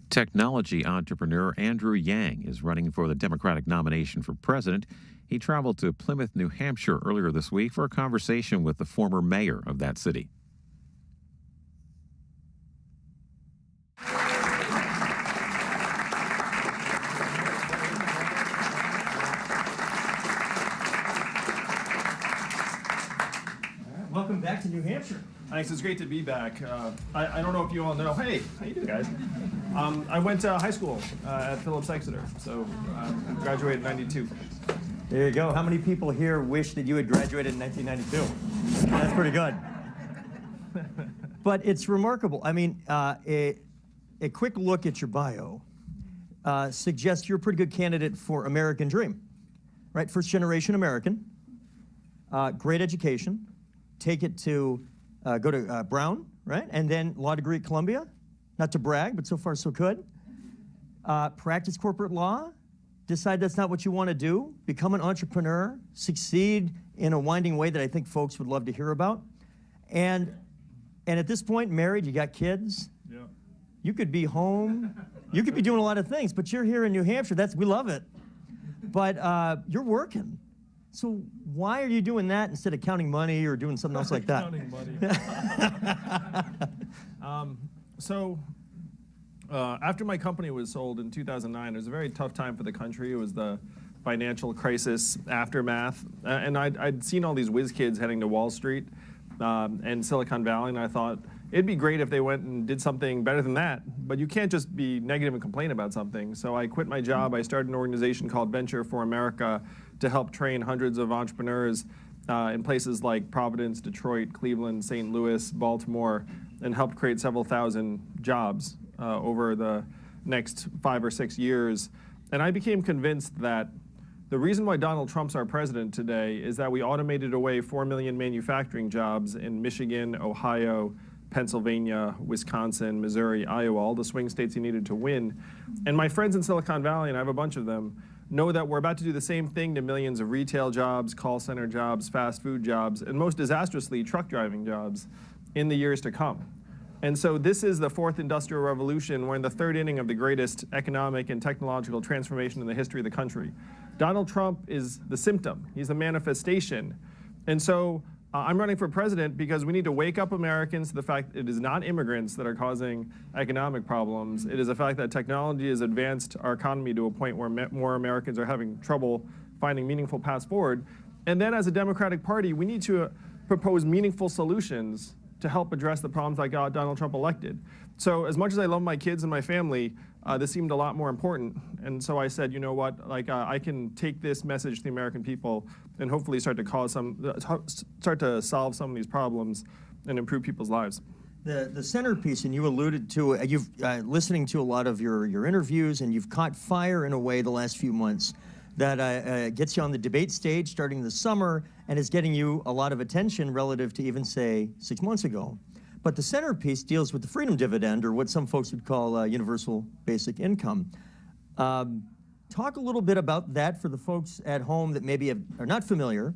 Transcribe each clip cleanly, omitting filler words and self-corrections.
Technology entrepreneur Andrew Yang is running for the Democratic nomination for president. He traveled to Plymouth, New Hampshire earlier this week for a conversation with the former mayor of that city. Welcome back to New Hampshire. Thanks, it's great to be back. I don't know if you all know, hey, how you doing, guys? I went to high school at Phillips Exeter, so graduated in 92. There you go. How many people here wish that you had graduated in 1992? That's pretty good. But it's remarkable. I mean, a quick look at your bio suggests you're a pretty good candidate for American Dream, right? First generation American, great education, take it to go to Brown, right? And then law degree at Columbia. Not to brag, but so far so good. Practice corporate law, decide that's not what you want to do, become an entrepreneur, succeed in a winding way that I think folks would love to hear about. And at this point, married, you got kids. Yeah. You could be home. You could be doing a lot of things, but you're here in New Hampshire. We love it. But you're working. So why are you doing that instead of counting money or doing something else like that? Counting money. After my company was sold in 2009, it was a very tough time for the country. It was the financial crisis aftermath. And I'd seen all these whiz kids heading to Wall Street and Silicon Valley, and I thought, it'd be great if they went and did something better than that, but you can't just be negative and complain about something. So I quit my job. I started an organization called Venture for America to help train hundreds of entrepreneurs in places like Providence, Detroit, Cleveland, St. Louis, Baltimore, and helped create several thousand jobs over the next 5 or 6 years. And I became convinced that the reason why Donald Trump's our president today is that we automated away 4 million manufacturing jobs in Michigan, Ohio, Pennsylvania, Wisconsin, Missouri, Iowa, all the swing states he needed to win. And my friends in Silicon Valley, and I have a bunch of them, know that we're about to do the same thing to millions of retail jobs, call center jobs, fast food jobs, and most disastrously, truck driving jobs in the years to come. And so this is the fourth industrial revolution. We're in the third inning of the greatest economic and technological transformation in the history of the country. Donald Trump is the symptom. He's the manifestation. And so I'm running for president because we need to wake up Americans to the fact that it is not immigrants that are causing economic problems. It is the fact that technology has advanced our economy to a point where more Americans are having trouble finding meaningful paths forward. And then as a Democratic Party, we need to propose meaningful solutions to help address the problems that got Donald Trump elected. So as much as I love my kids and my family, this seemed a lot more important. And so I said, you know what, I can take this message to the American people and hopefully start to solve some of these problems and improve people's lives. The centerpiece, and you alluded to, you've listening to a lot of your interviews, and you've caught fire in a way the last few months that gets you on the debate stage starting this summer and is getting you a lot of attention relative to even, say, 6 months ago. But the centerpiece deals with the freedom dividend, or what some folks would call universal basic income. Talk a little bit about that for the folks at home that maybe are not familiar.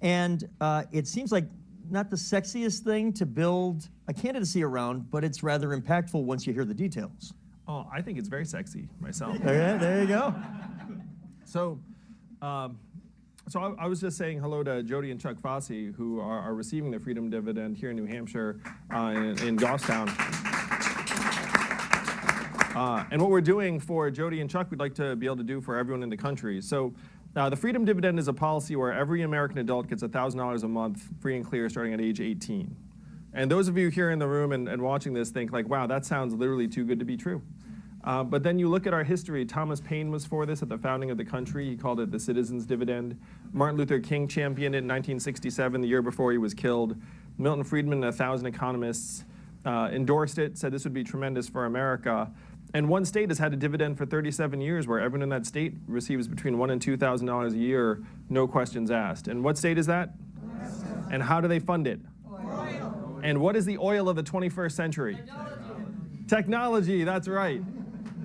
And it seems like not the sexiest thing to build a candidacy around, but it's rather impactful once you hear the details. Oh, I think it's very sexy myself. Okay, there you go. So I was just saying hello to Jody and Chuck Fossey, who are receiving the Freedom Dividend here in New Hampshire in Goffstown. And what we're doing for Jody and Chuck, we'd like to be able to do for everyone in the country. So the Freedom Dividend is a policy where every American adult gets $1,000 a month, free and clear, starting at age 18. And those of you here in the room and watching this think like, wow, that sounds literally too good to be true. But then you look at our history. Thomas Paine was for this at the founding of the country. He called it the Citizens Dividend. Martin Luther King championed it in 1967, the year before he was killed. Milton Friedman and 1,000 economists endorsed it, said this would be tremendous for America. And one state has had a dividend for 37 years where everyone in that state receives between $1,000 and $2,000 a year, no questions asked. And what state is that? Alaska. And how do they fund it? Oil. And what is the oil of the 21st century? Technology, that's right.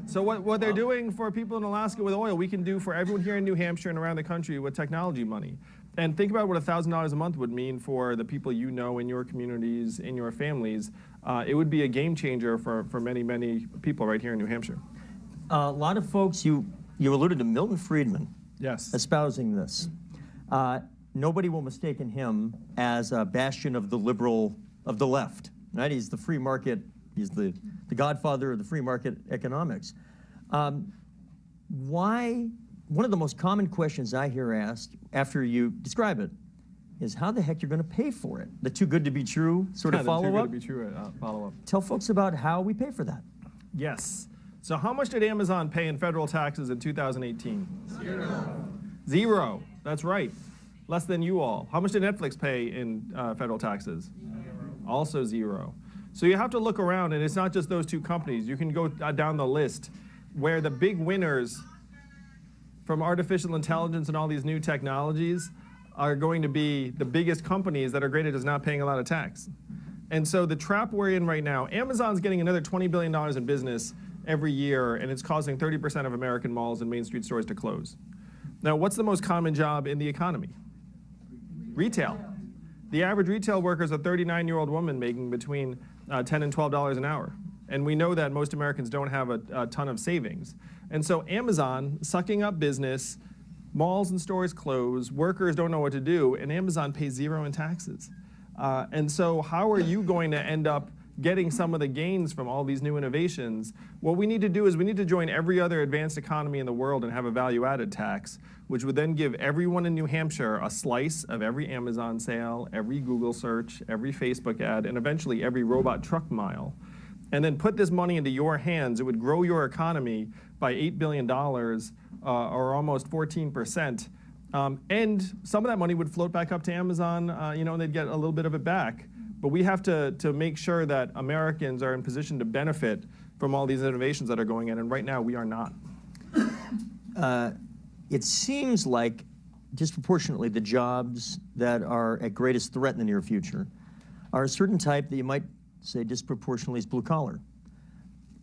So what they're doing for people in Alaska with oil, we can do for everyone here in New Hampshire and around the country with technology money. And think about what $1,000 a month would mean for the people you know in your communities, in your families. It would be a game changer for many, many people right here in New Hampshire. A lot of folks, you alluded to Milton Friedman. Yes. Espousing this. Nobody will mistake him as a bastion of the left, right? He's the free market, he's the godfather of the free market economics. Why, one of the most common questions I hear asked after you describe it is how the heck you're going to pay for it? The too good to be true sort of follow-up? Too good to be true follow-up. Tell folks about how we pay for that. Yes. So how much did Amazon pay in federal taxes in 2018? Zero. That's right. Less than you all. How much did Netflix pay in federal taxes? Also zero. So you have to look around, and it's not just those two companies. You can go down the list where the big winners from artificial intelligence and all these new technologies are going to be the biggest companies that are graded as not paying a lot of tax. And so the trap we're in right now, Amazon's getting another $20 billion in business every year, and it's causing 30% of American malls and Main Street stores to close. Now, what's the most common job in the economy? Retail. The average retail worker is a 39-year-old woman making between $10 and $12 an hour. And we know that most Americans don't have a ton of savings. And so Amazon sucking up business, malls and stores close, workers don't know what to do, and Amazon pays zero in taxes. And so how are you going to end up getting some of the gains from all these new innovations? What we need to do is we need to join every other advanced economy in the world and have a value-added tax, which would then give everyone in New Hampshire a slice of every Amazon sale, every Google search, every Facebook ad, and eventually every robot truck mile. And then put this money into your hands. It would grow your economy by $8 billion, or almost 14%. And some of that money would float back up to Amazon, and they'd get a little bit of it back. But we have to make sure that Americans are in position to benefit from all these innovations that are going in, and right now we are not. It seems like disproportionately the jobs that are at greatest threat in the near future are a certain type that you might say disproportionately is blue collar.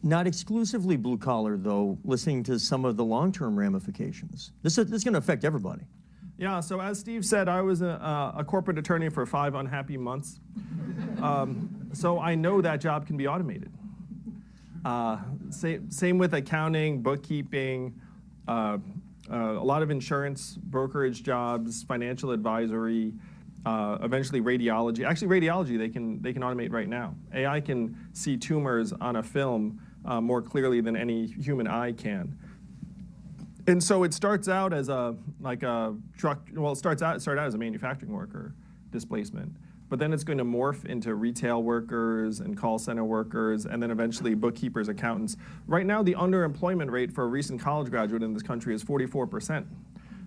Not exclusively blue collar, though, listening to some of the long-term ramifications. This is going to affect everybody. Yeah, so as Steve said, I was a corporate attorney for 5 unhappy months. So I know that job can be automated. Same with accounting, bookkeeping, a lot of insurance, brokerage jobs, financial advisory, eventually radiology. Actually, radiology they can automate right now. AI can see tumors on a film more clearly than any human eye can. And so it starts out as a truck. Well, it started out as a manufacturing worker displacement, but then it's going to morph into retail workers and call center workers, and then eventually bookkeepers, accountants. Right now, the underemployment rate for a recent college graduate in this country is 44%.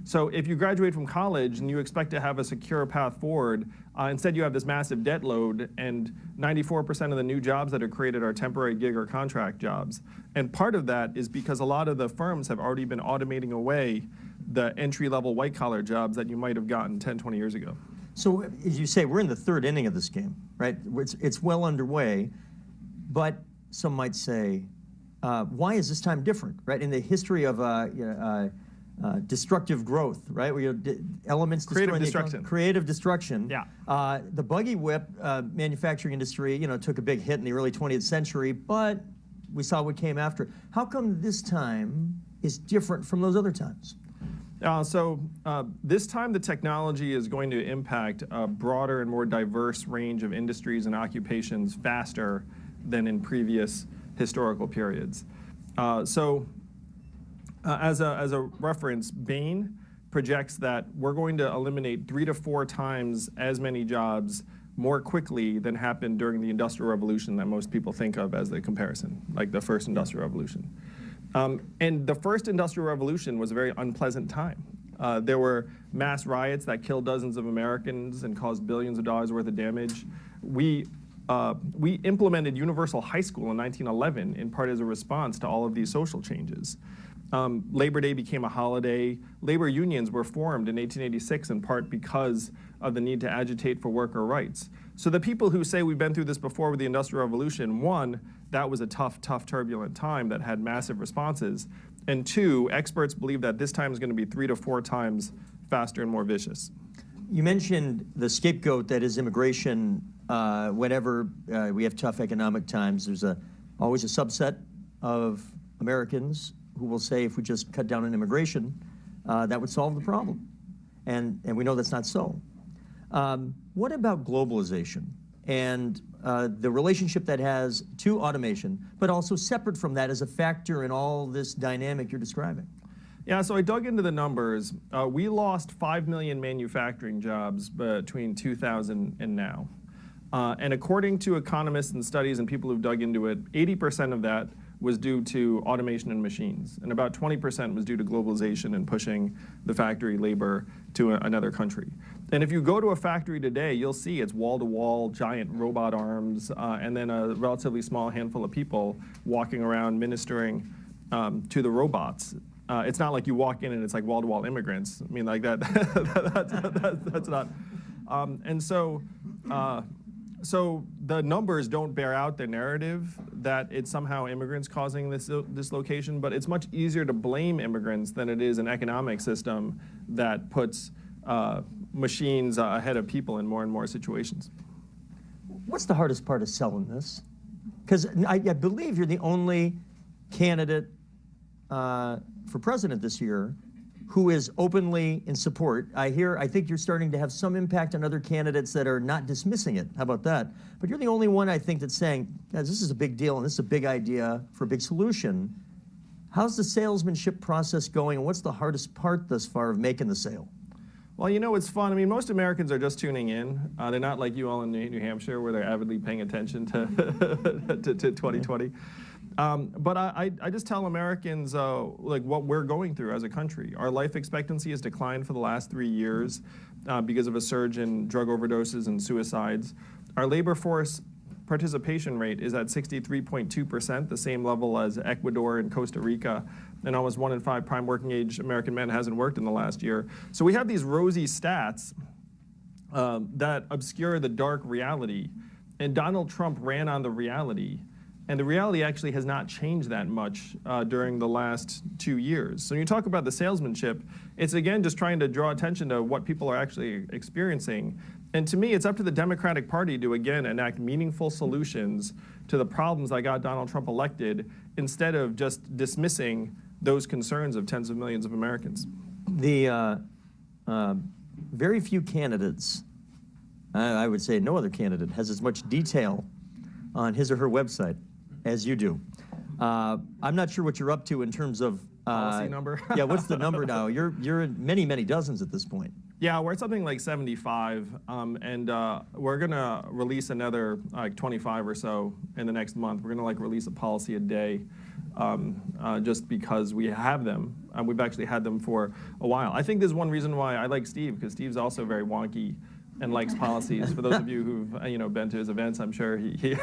So if you graduate from college and you expect to have a secure path forward, instead you have this massive debt load, and 94% of the new jobs that are created are temporary gig or contract jobs. And part of that is because a lot of the firms have already been automating away the entry-level white-collar jobs that you might have gotten 10, 20 years ago. So as you say, we're in the third inning of this game, right? It's well underway, but some might say, why is this time different, right? In the history of destructive growth, right? Where elements creative destruction. Creative destruction. Yeah. The buggy whip manufacturing industry, took a big hit in the early 20th century, but we saw what came after. How come this time is different from those other times? This time the technology is going to impact a broader and more diverse range of industries and occupations faster than in previous historical periods. As a reference, Bain projects that we're going to eliminate 3 to 4 times as many jobs more quickly than happened during the Industrial Revolution that most people think of as the comparison, like the first Industrial Revolution. And the first Industrial Revolution was a very unpleasant time. There were mass riots that killed dozens of Americans and caused billions of dollars worth of damage. We implemented universal high school in 1911 in part as a response to all of these social changes. Labor Day became a holiday. Labor unions were formed in 1886 in part because of the need to agitate for worker rights. So the people who say we've been through this before with the Industrial Revolution, 1, that was a tough, turbulent time that had massive responses. And 2, experts believe that this time is going to be 3 to 4 times faster and more vicious. You mentioned the scapegoat that is immigration. Whenever we have tough economic times, there's always a subset of Americans who will say if we just cut down on immigration, that would solve the problem. And we know that's not so. What about globalization and the relationship that has to automation, but also separate from that as a factor in all this dynamic you're describing? Yeah, so I dug into the numbers. We lost 5 million manufacturing jobs between 2000 and now. And according to economists and studies and people who've dug into it, 80% of that was due to automation and machines, and about 20% was due to globalization and pushing the factory labor to another country. And if you go to a factory today, you'll see it's wall-to-wall, giant robot arms, and then a relatively small handful of people walking around ministering to the robots. It's not like you walk in and it's like wall-to-wall immigrants. I mean, like that. That's not. And so. So the numbers don't bear out the narrative that it's somehow immigrants causing this dislocation, but it's much easier to blame immigrants than it is an economic system that puts machines ahead of people in more and more situations. What's the hardest part of selling this? Because I believe you're the only candidate for president this year who is openly in support. I think you're starting to have some impact on other candidates that are not dismissing it. How about that? But you're the only one, I think, that's saying, guys, this is a big deal and this is a big idea for a big solution. How's the salesmanship process going, and what's the hardest part thus far of making the sale? Well, you know, it's fun. I mean, most Americans are just tuning in. They're not like you all in New Hampshire where they're avidly paying attention to, to 2020. But I just tell Americans like what we're going through as a country. Our life expectancy has declined for the last 3 years because of a surge in drug overdoses and suicides. Our labor force participation rate is at 63.2%, the same level as Ecuador and Costa Rica, and almost 1 in 5 prime working age American men hasn't worked in the last year. So we have these rosy stats that obscure the dark reality, and Donald Trump ran on the reality. And the reality actually has not changed that much during the last 2 years. So when you talk about the salesmanship, it's again just trying to draw attention to what people are actually experiencing. And to me, it's up to the Democratic Party to again enact meaningful solutions to the problems that got Donald Trump elected, instead of just dismissing those concerns of tens of millions of Americans. The very few candidates, I would say no other candidate, has as much detail on his or her website as you do. I'm not sure what you're up to in terms of policy number. Yeah, what's the number now? You're in many, many dozens at this point. Yeah, we're at something like 75, and we're gonna release another like 25 or so in the next month. We're gonna release a policy a day, just because we have them. We've actually had them for a while. I think there's one reason why I like Steve, because Steve's also very wonky and likes policies. For those of you who've been to his events, I'm sure he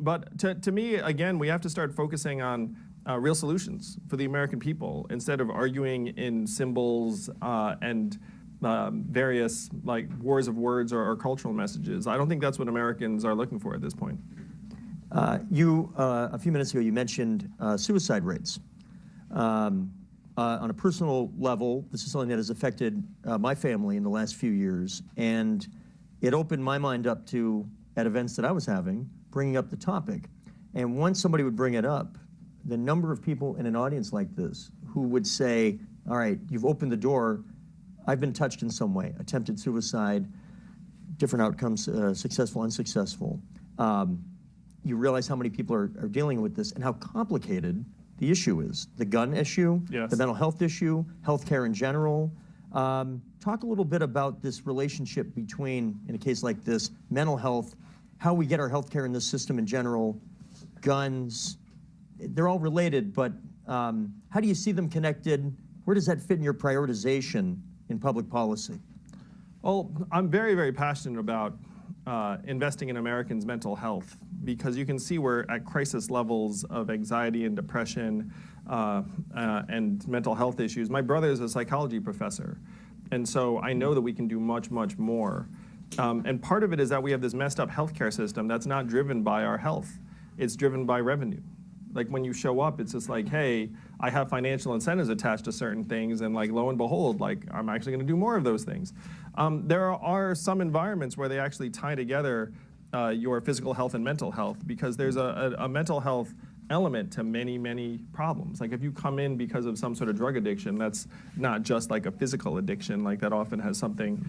but to me, again, we have to start focusing on real solutions for the American people, instead of arguing in symbols and various wars of words or cultural messages. I don't think that's what Americans are looking for at this point. A few minutes ago, you mentioned suicide rates. On a personal level, this is something that has affected my family in the last few years, and it opened my mind up to, at events that I was having, bringing up the topic. And once somebody would bring it up, the number of people in an audience like this who would say, all right, you've opened the door, I've been touched in some way, attempted suicide, different outcomes, successful, unsuccessful. You realize how many people are dealing with this and how complicated the issue is. The gun issue, yes. The mental health issue, healthcare in general. Talk a little bit about this relationship between, in a case like this, mental health, how we get our healthcare in this system in general, guns. They're all related, but how do you see them connected? Where does that fit in your prioritization in public policy? Well, I'm very, very passionate about investing in Americans' mental health, because you can see we're at crisis levels of anxiety and depression and mental health issues. My brother is a psychology professor, and so I know that we can do much, much more. And part of it is that we have this messed up healthcare system that's not driven by our health. It's driven by revenue. Like when you show up, it's just like, hey, I have financial incentives attached to certain things, and like lo and behold, like I'm actually going to do more of those things. There are some environments where they actually tie together your physical health and mental health, because there's a mental health element to many problems. Like if you come in because of some sort of drug addiction, that's not just like a physical addiction. Like that often has something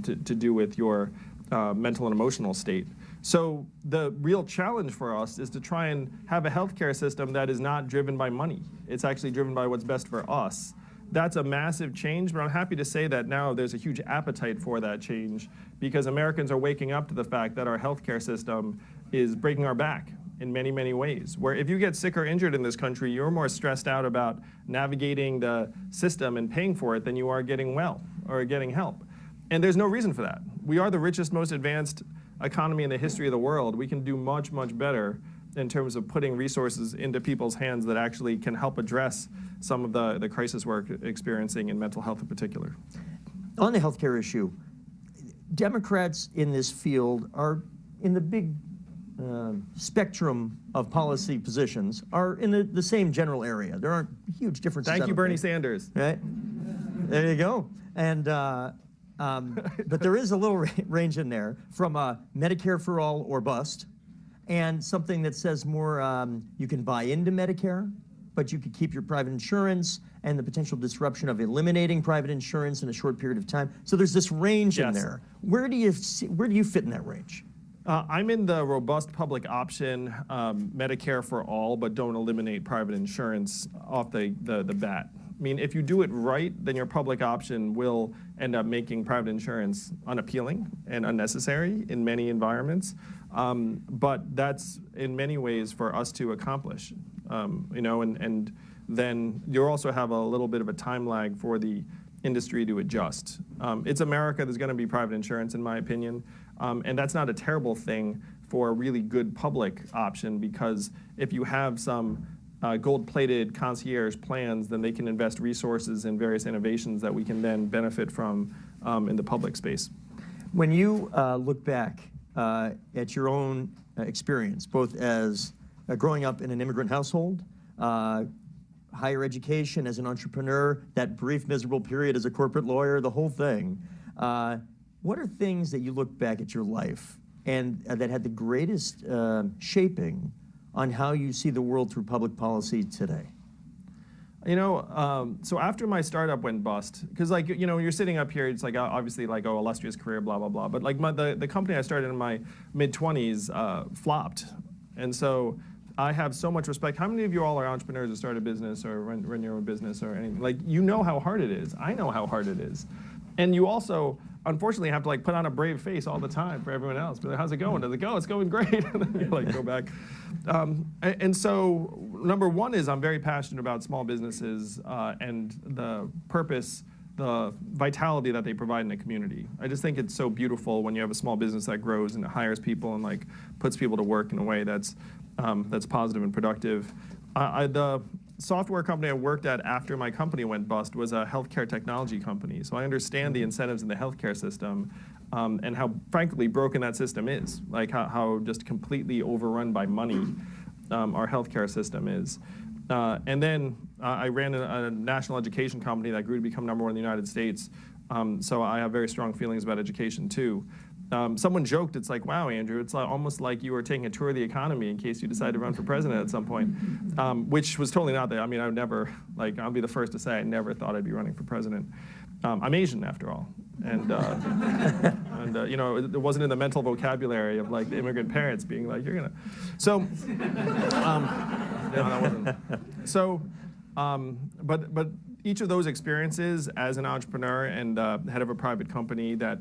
to do with your mental and emotional state. So the real challenge for us is to try and have a healthcare system that is not driven by money. It's actually driven by what's best for us. That's a massive change, but I'm happy to say that now there's a huge appetite for that change, because Americans are waking up to the fact that our healthcare system is breaking our back in many ways. Where if you get sick or injured in this country, you're more stressed out about navigating the system and paying for it than you are getting well or getting help. And there's no reason for that. We are the richest, most advanced economy in the history of the world. We can do much better in terms of putting resources into people's hands that actually can help address some of the crisis we're experiencing in mental health in particular. On the healthcare issue, Democrats in this field are in the big spectrum of policy positions are in the same general area. There aren't huge differences. Thank you, Bernie Sanders. Right? There you go. And but there is a little range in there from Medicare for all or bust, and something that says more you can buy into Medicare, but you could keep your private insurance, and the potential disruption of eliminating private insurance in a short period of time. So there's this range in there. Where do you fit in that range? I'm in the robust public option, Medicare for all, but don't eliminate private insurance off the bat. I mean, if you do it right, then your public option will end up making private insurance unappealing and unnecessary in many environments. But that's in many ways for us to accomplish, you know, and then you also have a little bit of a time lag for the industry to adjust. It's America. There's going to be private insurance, in my opinion. And that's not a terrible thing for a really good public option, because if you have some gold-plated concierge plans, then they can invest resources in various innovations that we can then benefit from in the public space. When you look back at your own experience, both as growing up in an immigrant household, higher education, as an entrepreneur, that brief miserable period as a corporate lawyer, the whole thing, what are things that you look back at your life and that had the greatest shaping on how you see the world through public policy today? You know, so after my startup went bust, because like, you know, you're sitting up here, it's like obviously like, oh, illustrious career, blah, blah, blah. But like the company I started in my mid-20s flopped. And so I have so much respect. How many of you all are entrepreneurs or start a business or run your own business or anything? Like, you know how hard it is. I know how hard it is. And you also, unfortunately, have to like put on a brave face all the time for everyone else. But how's it going? Does it go? It's going great. And then you like go back. And so number one is I'm very passionate about small businesses and the purpose, the vitality that they provide in the community. I just think it's so beautiful when you have a small business that grows and it hires people and like puts people to work in a way that's positive and productive. The software company I worked at after my company went bust was a healthcare technology company. So I understand the incentives in the healthcare system and how, frankly, broken that system is. Like how just completely overrun by money our healthcare system is. And then I ran a national education company that grew to become #1 in the United States. So I have very strong feelings about education, too. Someone joked, it's like, wow, Andrew, it's like, almost like you were taking a tour of the economy in case you decide to run for president at some point, which was totally not there. I mean, I would never, like, I'll be the first to say I never thought I'd be running for president. I'm Asian, after all. And, you know, it wasn't in the mental vocabulary of, like, the immigrant parents being like, you're going to. So, no, that wasn't. So, but each of those experiences as an entrepreneur and head of a private company that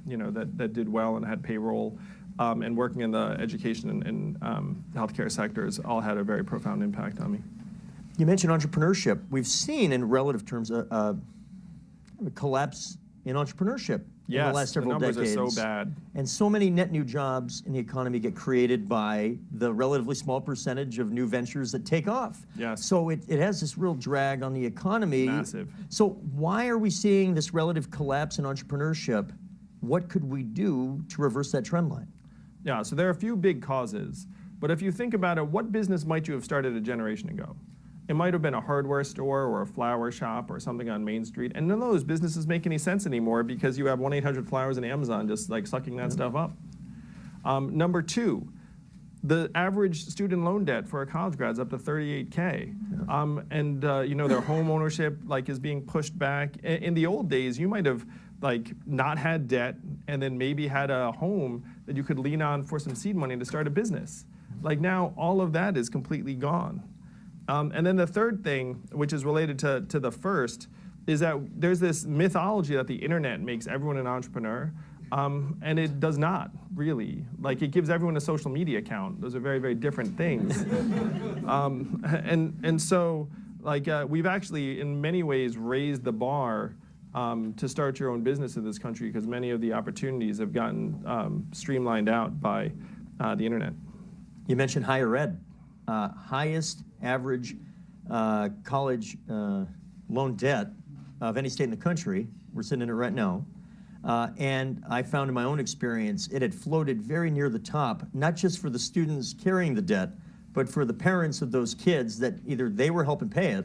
you know that did well and had payroll, and working in the education and healthcare sectors all had a very profound impact on me. You mentioned entrepreneurship. We've seen, in relative terms, a collapse in entrepreneurship in the last several decades. The numbers are so bad. And so many net new jobs in the economy get created by the relatively small percentage of new ventures that take off. Yes. So it has this real drag on the economy. Massive. So why are we seeing this relative collapse in entrepreneurship? What could we do to reverse that trend line? Yeah, so there are a few big causes. But if you think about it, what business might you have started a generation ago? It might have been a hardware store or a flower shop or something on Main Street. And none of those businesses make any sense anymore because you have 1-800-Flowers and Amazon just like sucking that stuff up. Number two, the average student loan debt for a college grad is up to $38K. You know, their home ownership like is being pushed back. In the old days, you might have like not had debt and then maybe had a home that you could lean on for some seed money to start a business. Like now, all of that is completely gone. And then the third thing, which is related to the first, is that there's this mythology that the internet makes everyone an entrepreneur. And it does not, really. Like, it gives everyone a social media account. Those are very, very different things. So, like, we've actually, in many ways, raised the bar to start your own business in this country because many of the opportunities have gotten streamlined out by the internet. You mentioned higher ed. Highest average college loan debt of any state in the country. We're sitting in it right now. And I found in my own experience, it had floated very near the top, not just for the students carrying the debt, but for the parents of those kids that either they were helping pay it,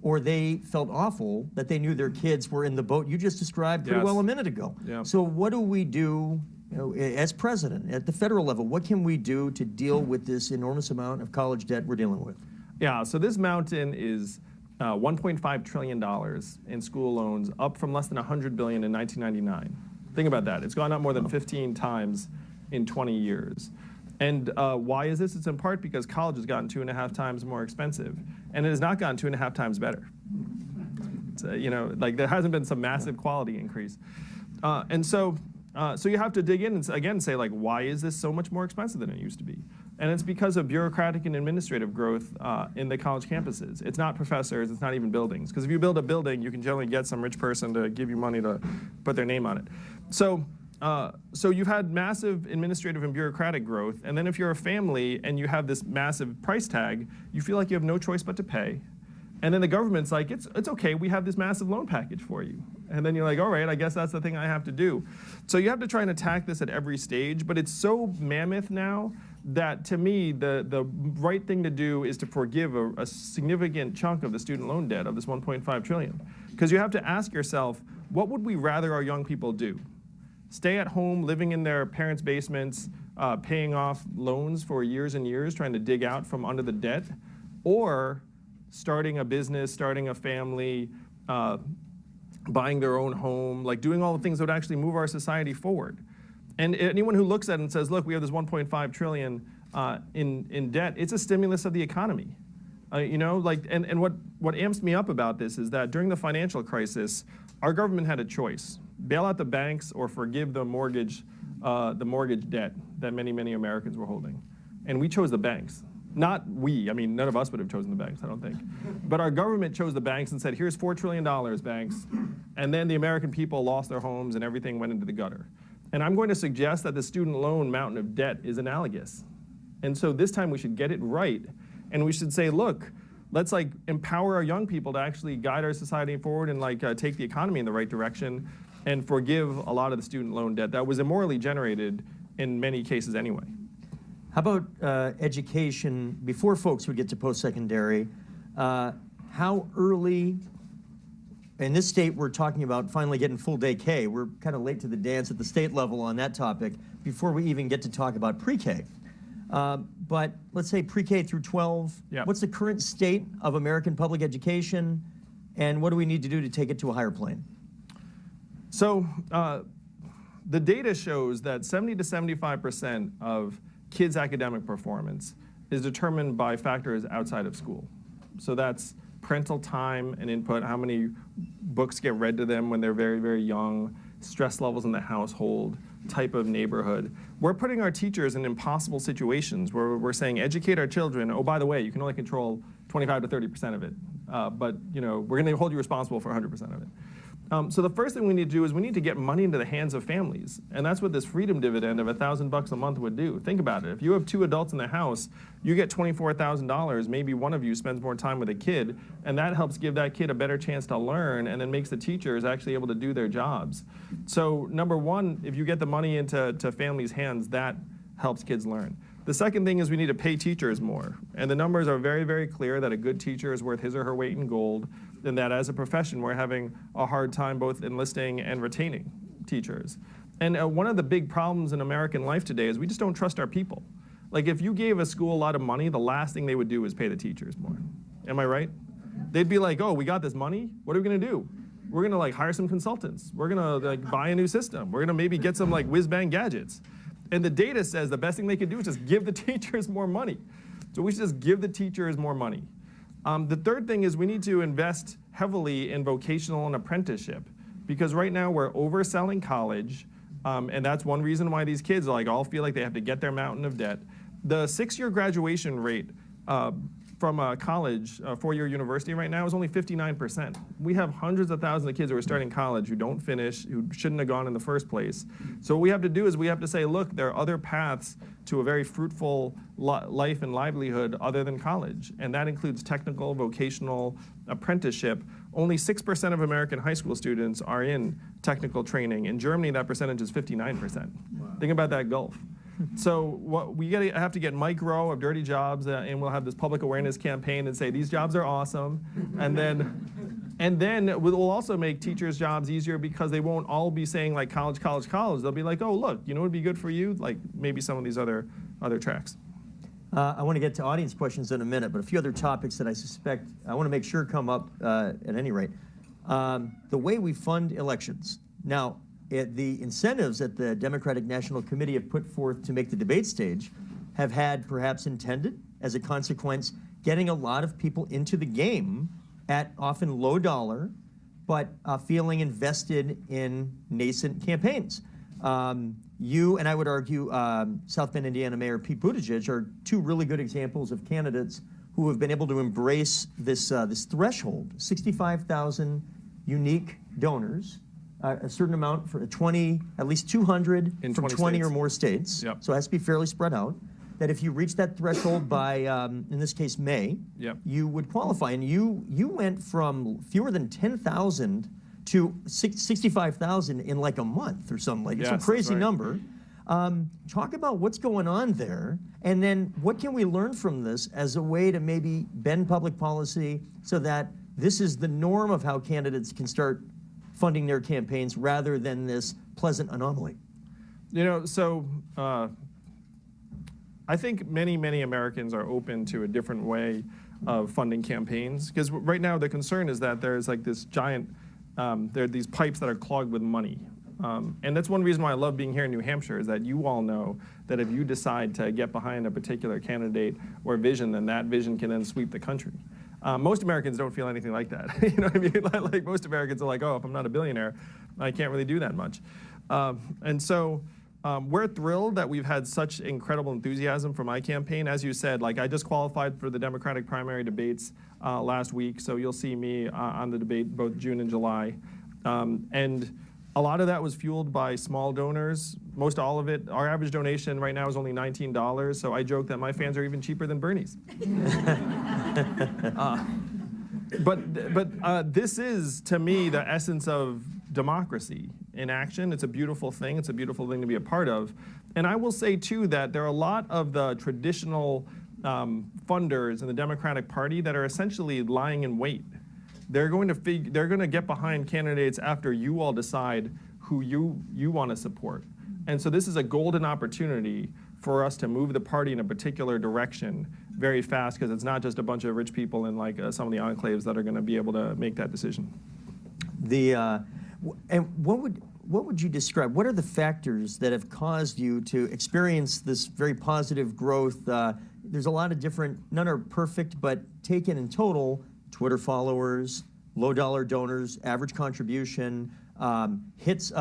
or they felt awful that they knew their kids were in the boat you just described pretty well a minute ago. Yeah. So what do we do, you know, as president, at the federal level, what can we do to deal with this enormous amount of college debt we're dealing with? Yeah, so this mountain is $1.5 trillion in school loans, up from less than $100 billion in 1999. Think about that. It's gone up more than 15 times in 20 years. And why is this? It's in part because college has gotten 2.5 times more expensive, and it has not gotten 2.5 times better. It's, you know, like there hasn't been some massive quality increase. So you have to dig in and again say, like, why is this so much more expensive than it used to be? And it's because of bureaucratic and administrative growth in the college campuses. It's not professors, it's not even buildings. Because if you build a building, you can generally get some rich person to give you money to put their name on it. So you've had massive administrative and bureaucratic growth, and then if you're a family and you have this massive price tag, you feel like you have no choice but to pay. And then the government's like, it's okay, we have this massive loan package for you. And then you're like, all right, I guess that's the thing I have to do. So you have to try and attack this at every stage, but it's so mammoth now that to me, the right thing to do is to forgive a significant chunk of the student loan debt of this $1.5 trillion. Because you have to ask yourself, what would we rather our young people do? Stay at home, living in their parents' basements, paying off loans for years and years, trying to dig out from under the debt, or starting a business, starting a family, buying their own home, like doing all the things that would actually move our society forward. And anyone who looks at it and says, look, we have this $1.5 trillion in debt, it's a stimulus of the economy. You know, like, and what amps me up about this is that during the financial crisis, our government had a choice: bail out the banks or forgive the mortgage debt that many, many Americans were holding. And we chose the banks. Not we, I mean, none of us would have chosen the banks, I don't think. But our government chose the banks and said, here's $4 trillion, banks. And then the American people lost their homes and everything went into the gutter. And I'm going to suggest that the student loan mountain of debt is analogous. And so this time we should get it right. And we should say, look, let's like empower our young people to actually guide our society forward and like take the economy in the right direction and forgive a lot of the student loan debt that was immorally generated in many cases anyway. How about education before folks would get to post-secondary? How early, in this state we're talking about finally getting full day K. We're kind of late to the dance at the state level on that topic before we even get to talk about pre-K. But let's say pre-K through 12, yeah. What's the current state of American public education, and what do we need to do to take it to a higher plane? So the data shows that 70 to 75% of kids' academic performance is determined by factors outside of school. So that's parental time and input, how many books get read to them when they're very, very young, stress levels in the household, type of neighborhood. We're putting our teachers in impossible situations where we're saying, educate our children. Oh, by the way, you can only control 25 to 30% of it. But you know, we're going to hold you responsible for 100% of it. So the first thing we need to do is we need to get money into the hands of families. And that's what this freedom dividend of $1,000 a month would do. Think about it. If you have 2 adults in the house, you get $24,000. Maybe one of you spends more time with a kid, and that helps give that kid a better chance to learn and then makes the teachers actually able to do their jobs. So number one, if you get the money into families' hands, that helps kids learn. The second thing is we need to pay teachers more. And the numbers are very, very clear that a good teacher is worth his or her weight in gold, and that as a profession, we're having a hard time both enlisting and retaining teachers. And one of the big problems in American life today is we just don't trust our people. Like if you gave a school a lot of money, the last thing they would do is pay the teachers more. Am I right? They'd be like, oh, we got this money, what are we gonna do? We're gonna like hire some consultants. We're gonna like buy a new system. We're gonna maybe get some like whiz-bang gadgets. And the data says the best thing they could do is just give the teachers more money. So we should just give the teachers more money. The third thing is we need to invest heavily in vocational and apprenticeship, because right now we're overselling college, and that's one reason why these kids like all feel like they have to get their mountain of debt. The 6-year graduation rate from a college, a 4-year university right now is only 59%. We have hundreds of thousands of kids who are starting college who don't finish, who shouldn't have gone in the first place. So what we have to do is we have to say, look, there are other paths to a very fruitful life and livelihood other than college. And that includes technical, vocational, apprenticeship. Only 6% of American high school students are in technical training. In Germany, that percentage is 59%. Wow. Think about that gulf. So what we have to get Mike Rowe of Dirty Jobs, and we'll have this public awareness campaign and say these jobs are awesome, and then we'll also make teachers' jobs easier, because they won't all be saying like college, college, college. They'll be like, oh look, you know what would be good for you? Like maybe some of these other tracks. I want to get to audience questions in a minute, but a few other topics that I suspect I want to make sure come up at any rate. The way we fund elections. Now, the incentives that the Democratic National Committee have put forth to make the debate stage have had, perhaps intended, as a consequence, getting a lot of people into the game at often low dollar, but feeling invested in nascent campaigns. You and I would argue South Bend, Indiana Mayor Pete Buttigieg are two really good examples of candidates who have been able to embrace this threshold, 65,000 unique donors, a certain amount for 20, at least 200 from 20 or more states. Yep. So it has to be fairly spread out. That if you reach that threshold by, in this case, May, yep, you would qualify. And you went from fewer than 10,000 to 65,000 in like a month or something like that. It's a crazy number. Talk about what's going on there, and then what can we learn from this as a way to maybe bend public policy so that this is the norm of how candidates can start funding their campaigns rather than this pleasant anomaly. You know, so I think many Americans are open to a different way of funding campaigns, because right now the concern is that there's like this giant, there are these pipes that are clogged with money. And that's one reason why I love being here in New Hampshire, is that you all know that if you decide to get behind a particular candidate or vision, then that vision can then sweep the country. Most Americans don't feel anything like that. You know what I mean? Like most Americans are like, oh, if I'm not a billionaire, I can't really do that much. And so we're thrilled that we've had such incredible enthusiasm for my campaign. As you said, like I just qualified for the Democratic primary debates last week, so you'll see me on the debate both June and July. And a lot of that was fueled by small donors, most all of it. Our average donation right now is only $19, so I joke that my fans are even cheaper than Bernie's. But this is, to me, the essence of democracy in action. It's a beautiful thing. It's a beautiful thing to be a part of. And I will say, too, that there are a lot of the traditional funders in the Democratic Party that are essentially lying in wait. They're going to get behind candidates after you all decide who you want to support. And so this is a golden opportunity for us to move the party in a particular direction very fast, because it's not just a bunch of rich people in like some of the enclaves that are going to be able to make that decision. And what would you describe? What are the factors that have caused you to experience this very positive growth? There's a lot of different, none are perfect, but taken in total, Twitter followers, low-dollar donors, average contribution, hits,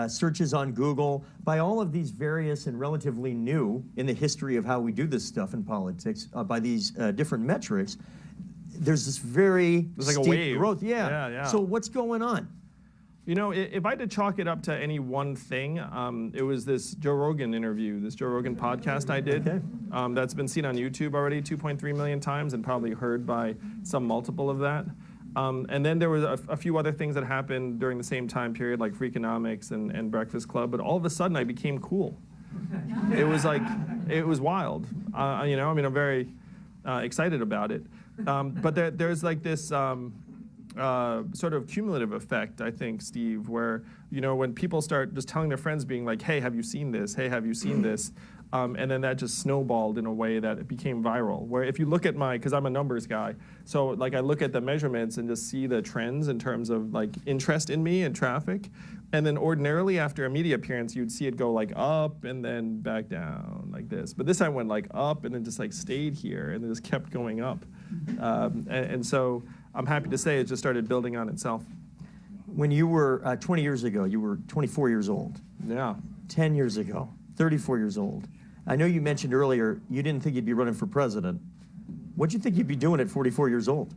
searches on Google, by all of these various and relatively new in the history of how we do this stuff in politics, by these different metrics, there's this very steep like a wave. Growth. Yeah. So what's going on? You know, if I had to chalk it up to any one thing, it was this Joe Rogan interview, this Joe Rogan podcast I did. Okay. That's been seen on YouTube already 2.3 million times and probably heard by some multiple of that. And then there was a few other things that happened during the same time period, like Freakonomics and Breakfast Club, but all of a sudden I became cool. It was like, It was wild. You know, I mean, I'm very excited about it. But there's like this sort of cumulative effect, I think, Steve, where, you know, when people start just telling their friends, being like, hey, have you seen this? Hey, have you seen this? And then that just snowballed in a way that it became viral. Where if you look at because I'm a numbers guy, so like I look at the measurements and just see the trends in terms of like interest in me and traffic. And then ordinarily after a media appearance, you'd see it go like up and then back down like this. But this time went like up and then just like stayed here and it just kept going up. And so I'm happy to say it just started building on itself. When you were 20 years ago, you were 24 years old. Yeah. 10 years ago, 34 years old. I know you mentioned earlier you didn't think you'd be running for president. What'd you think you'd be doing at 44 years old?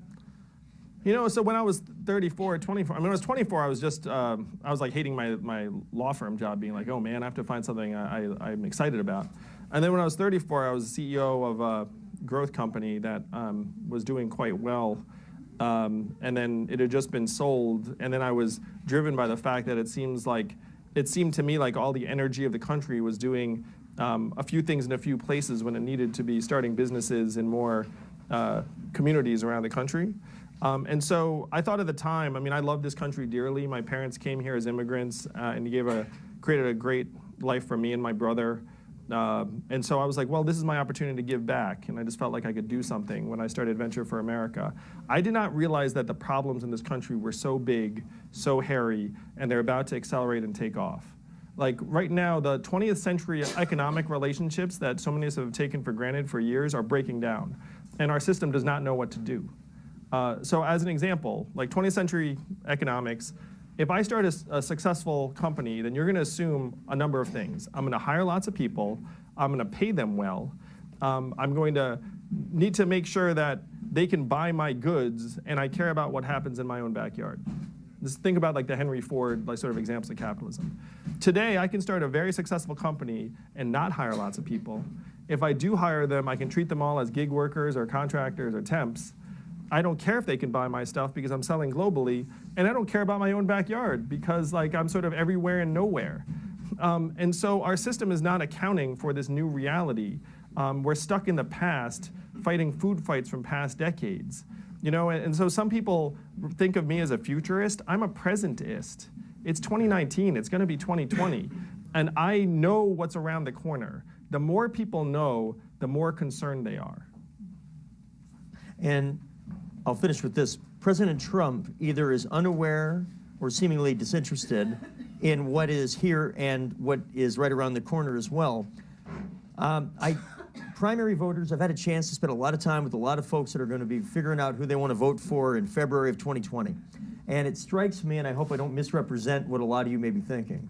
You know, so when I was 34, 24, I mean, when I was 24, I was just, I was like hating my law firm job, being like, oh man, I have to find something I'm excited about. And then when I was 34, I was the CEO of a growth company that was doing quite well. And then it had just been sold. And then I was driven by the fact that it seemed to me like all the energy of the country was doing a few things in a few places when it needed to be starting businesses in more communities around the country. And so I thought at the time, I mean, I love this country dearly. My parents came here as immigrants and created a great life for me and my brother. And so I was like, well, this is my opportunity to give back. And I just felt like I could do something when I started Venture for America. I did not realize that the problems in this country were so big, so hairy, and they're about to accelerate and take off. Like right now, the 20th century economic relationships that so many of us have taken for granted for years are breaking down. And our system does not know what to do. So as an example, like 20th century economics, if I start a successful company, then you're going to assume a number of things. I'm going to hire lots of people. I'm going to pay them well. I'm going to need to make sure that they can buy my goods, and I care about what happens in my own backyard. Just think about like the Henry Ford like sort of examples of capitalism. Today, I can start a very successful company and not hire lots of people. If I do hire them, I can treat them all as gig workers or contractors or temps. I don't care if they can buy my stuff because I'm selling globally, and I don't care about my own backyard because like I'm sort of everywhere and nowhere. And so our system is not accounting for this new reality. We're stuck in the past, fighting food fights from past decades. You know, and so some people think of me as a futurist. I'm a presentist. It's 2019, it's gonna be 2020. And I know what's around the corner. The more people know, the more concerned they are. And I'll finish with this. President Trump either is unaware or seemingly disinterested in what is here and what is right around the corner as well. Primary voters, I've had a chance to spend a lot of time with a lot of folks that are going to be figuring out who they want to vote for in February of 2020. And it strikes me, and I hope I don't misrepresent what a lot of you may be thinking,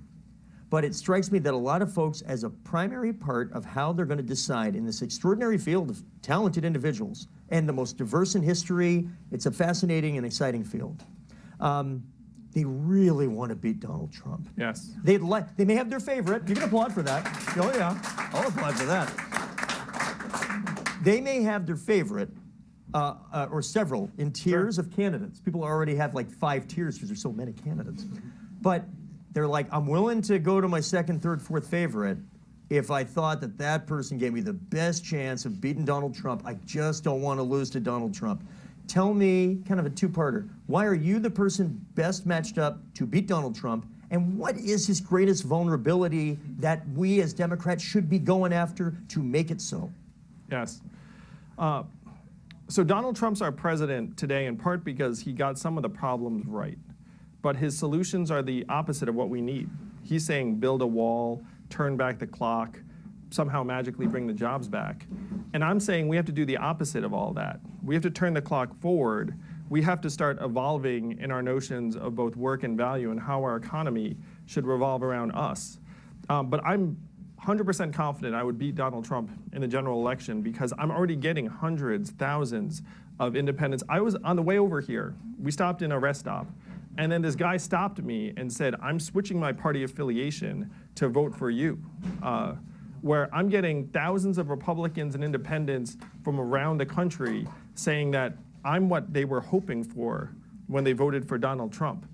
but it strikes me that a lot of folks, as a primary part of how they're going to decide in this extraordinary field of talented individuals and the most diverse in history, it's a fascinating and exciting field. They really want to beat Donald Trump. Yes. They may have their favorite. You can applaud for that. Oh yeah, I'll applaud for that. They may have their favorite, or several, in tiers of candidates. People already have like 5 tiers because there's so many candidates. But they're like, I'm willing to go to my second, third, fourth favorite if I thought that that person gave me the best chance of beating Donald Trump. I just don't want to lose to Donald Trump. Tell me, kind of a two-parter, why are you the person best matched up to beat Donald Trump? And what is his greatest vulnerability that we as Democrats should be going after to make it so? Yes. So Donald Trump's our president today in part because he got some of the problems right. But his solutions are the opposite of what we need. He's saying build a wall, turn back the clock, somehow magically bring the jobs back. And I'm saying we have to do the opposite of all that. We have to turn the clock forward. We have to start evolving in our notions of both work and value and how our economy should revolve around us. But I'm 100% confident I would beat Donald Trump in the general election because I'm already getting hundreds, thousands of independents. I was on the way over here. We stopped in a rest stop. And then this guy stopped me and said, I'm switching my party affiliation to vote for you. Where I'm getting thousands of Republicans and independents from around the country saying that I'm what they were hoping for when they voted for Donald Trump.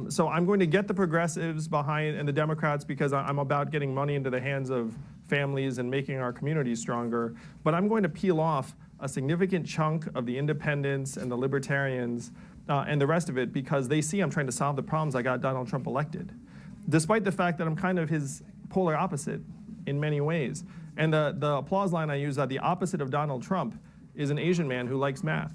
So I'm going to get the progressives behind and the Democrats because I'm about getting money into the hands of families and making our communities stronger, but I'm going to peel off a significant chunk of the independents and the libertarians and the rest of it because they see I'm trying to solve the problems I got Donald Trump elected, despite the fact that I'm kind of his polar opposite in many ways. And the applause line I use, the opposite of Donald Trump is an Asian man who likes math.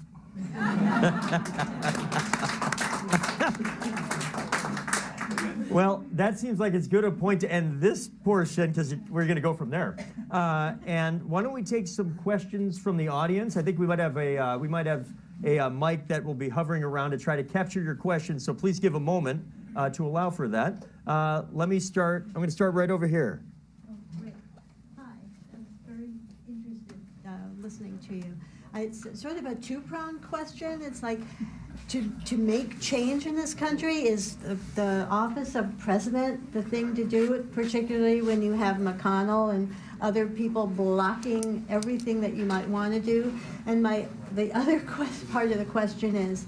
Well, that seems like it's good a point to end this portion because we're going to go from there. And why don't we take some questions from the audience? I think we might have a mic that will be hovering around to try to capture your questions. So please give a moment to allow for that. Let me start. I'm going to start right over here. Oh, great. Hi, I'm very interested listening to you. It's sort of a two-pronged question. It's like, to make change in this country, is the office of president the thing to do, particularly when you have McConnell and other people blocking everything that you might want to do? And the other part of the question is,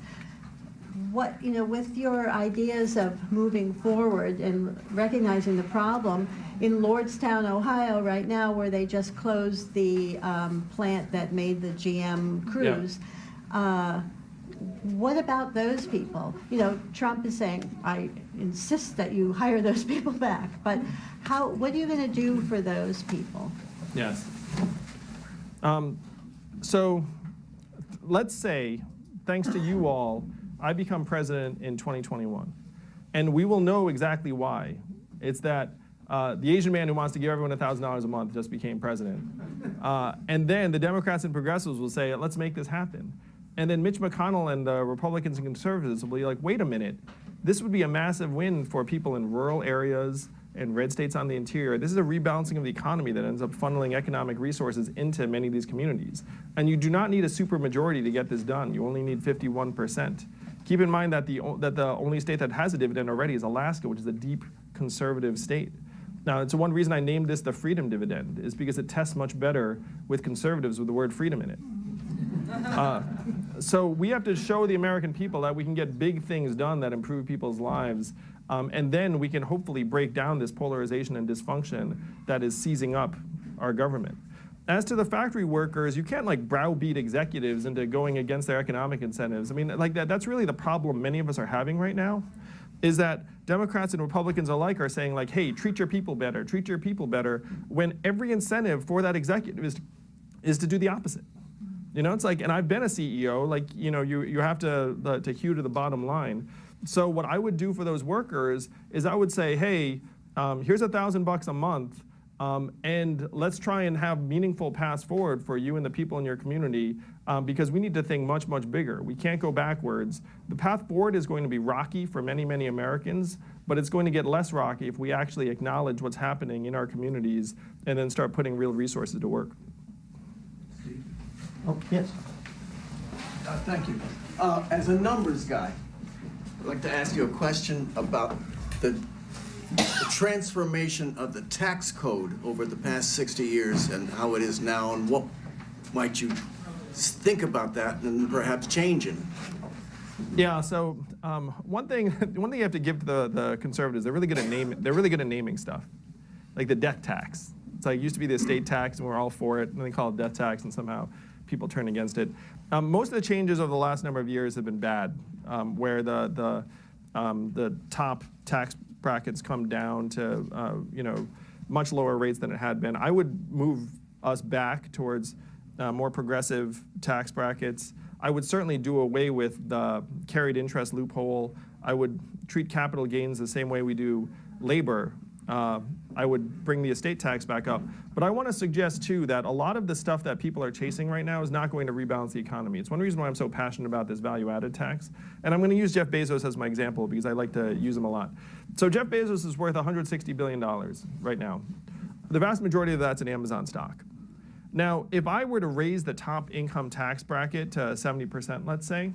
what, with your ideas of moving forward and recognizing the problem, in Lordstown, Ohio, right now, where they just closed the plant that made the GM Cruise, what about those people? Trump is saying, I insist that you hire those people back, but what are you going to do for those people? Yes. So let's say, thanks to you all, I become president in 2021. And we will know exactly why. It's that the Asian man who wants to give everyone $1,000 a month just became president. And then the Democrats and progressives will say, let's make this happen. And then Mitch McConnell and the Republicans and conservatives will be like, wait a minute, this would be a massive win for people in rural areas and red states on the interior. This is a rebalancing of the economy that ends up funneling economic resources into many of these communities. And you do not need a supermajority to get this done. You only need 51%. Keep in mind that the only state that has a dividend already is Alaska, which is a deep conservative state. Now, it's one reason I named this the freedom dividend, is because it tests much better with conservatives with the word freedom in it. So we have to show the American people that we can get big things done that improve people's lives, and then we can hopefully break down this polarization and dysfunction that is seizing up our government. As to the factory workers, you can't browbeat executives into going against their economic incentives. I mean, that's really the problem many of us are having right now, is that Democrats and Republicans alike are saying hey, treat your people better, when every incentive for that executive is to do the opposite. It's and I've been a CEO, you have to hew to the bottom line. So what I would do for those workers is I would say, hey, here's $1,000 a month, and let's try and have meaningful paths forward for you and the people in your community, because we need to think much, much bigger. We can't go backwards. The path forward is going to be rocky for many, many Americans, but it's going to get less rocky if we actually acknowledge what's happening in our communities and then start putting real resources to work. Oh, yes. Thank you. As a numbers guy, I'd like to ask you a question about the transformation of the tax code over the past 60 years and how it is now, and what might you think about that and perhaps change it? Yeah. So one thing you have to give to the conservatives, they're really good at naming stuff, like the death tax. It's it used to be the estate tax, and we're all for it, and they call it death tax, and somehow people turn against it. Most of the changes over the last number of years have been bad, where the top tax brackets come down to much lower rates than it had been. I would move us back towards more progressive tax brackets. I would certainly do away with the carried interest loophole. I would treat capital gains the same way we do labor. I would bring the estate tax back up. But I want to suggest, too, that a lot of the stuff that people are chasing right now is not going to rebalance the economy. It's one reason why I'm so passionate about this value-added tax. And I'm going to use Jeff Bezos as my example because I like to use him a lot. So Jeff Bezos is worth $160 billion right now. The vast majority of that's in Amazon stock. Now, if I were to raise the top income tax bracket to 70%, let's say,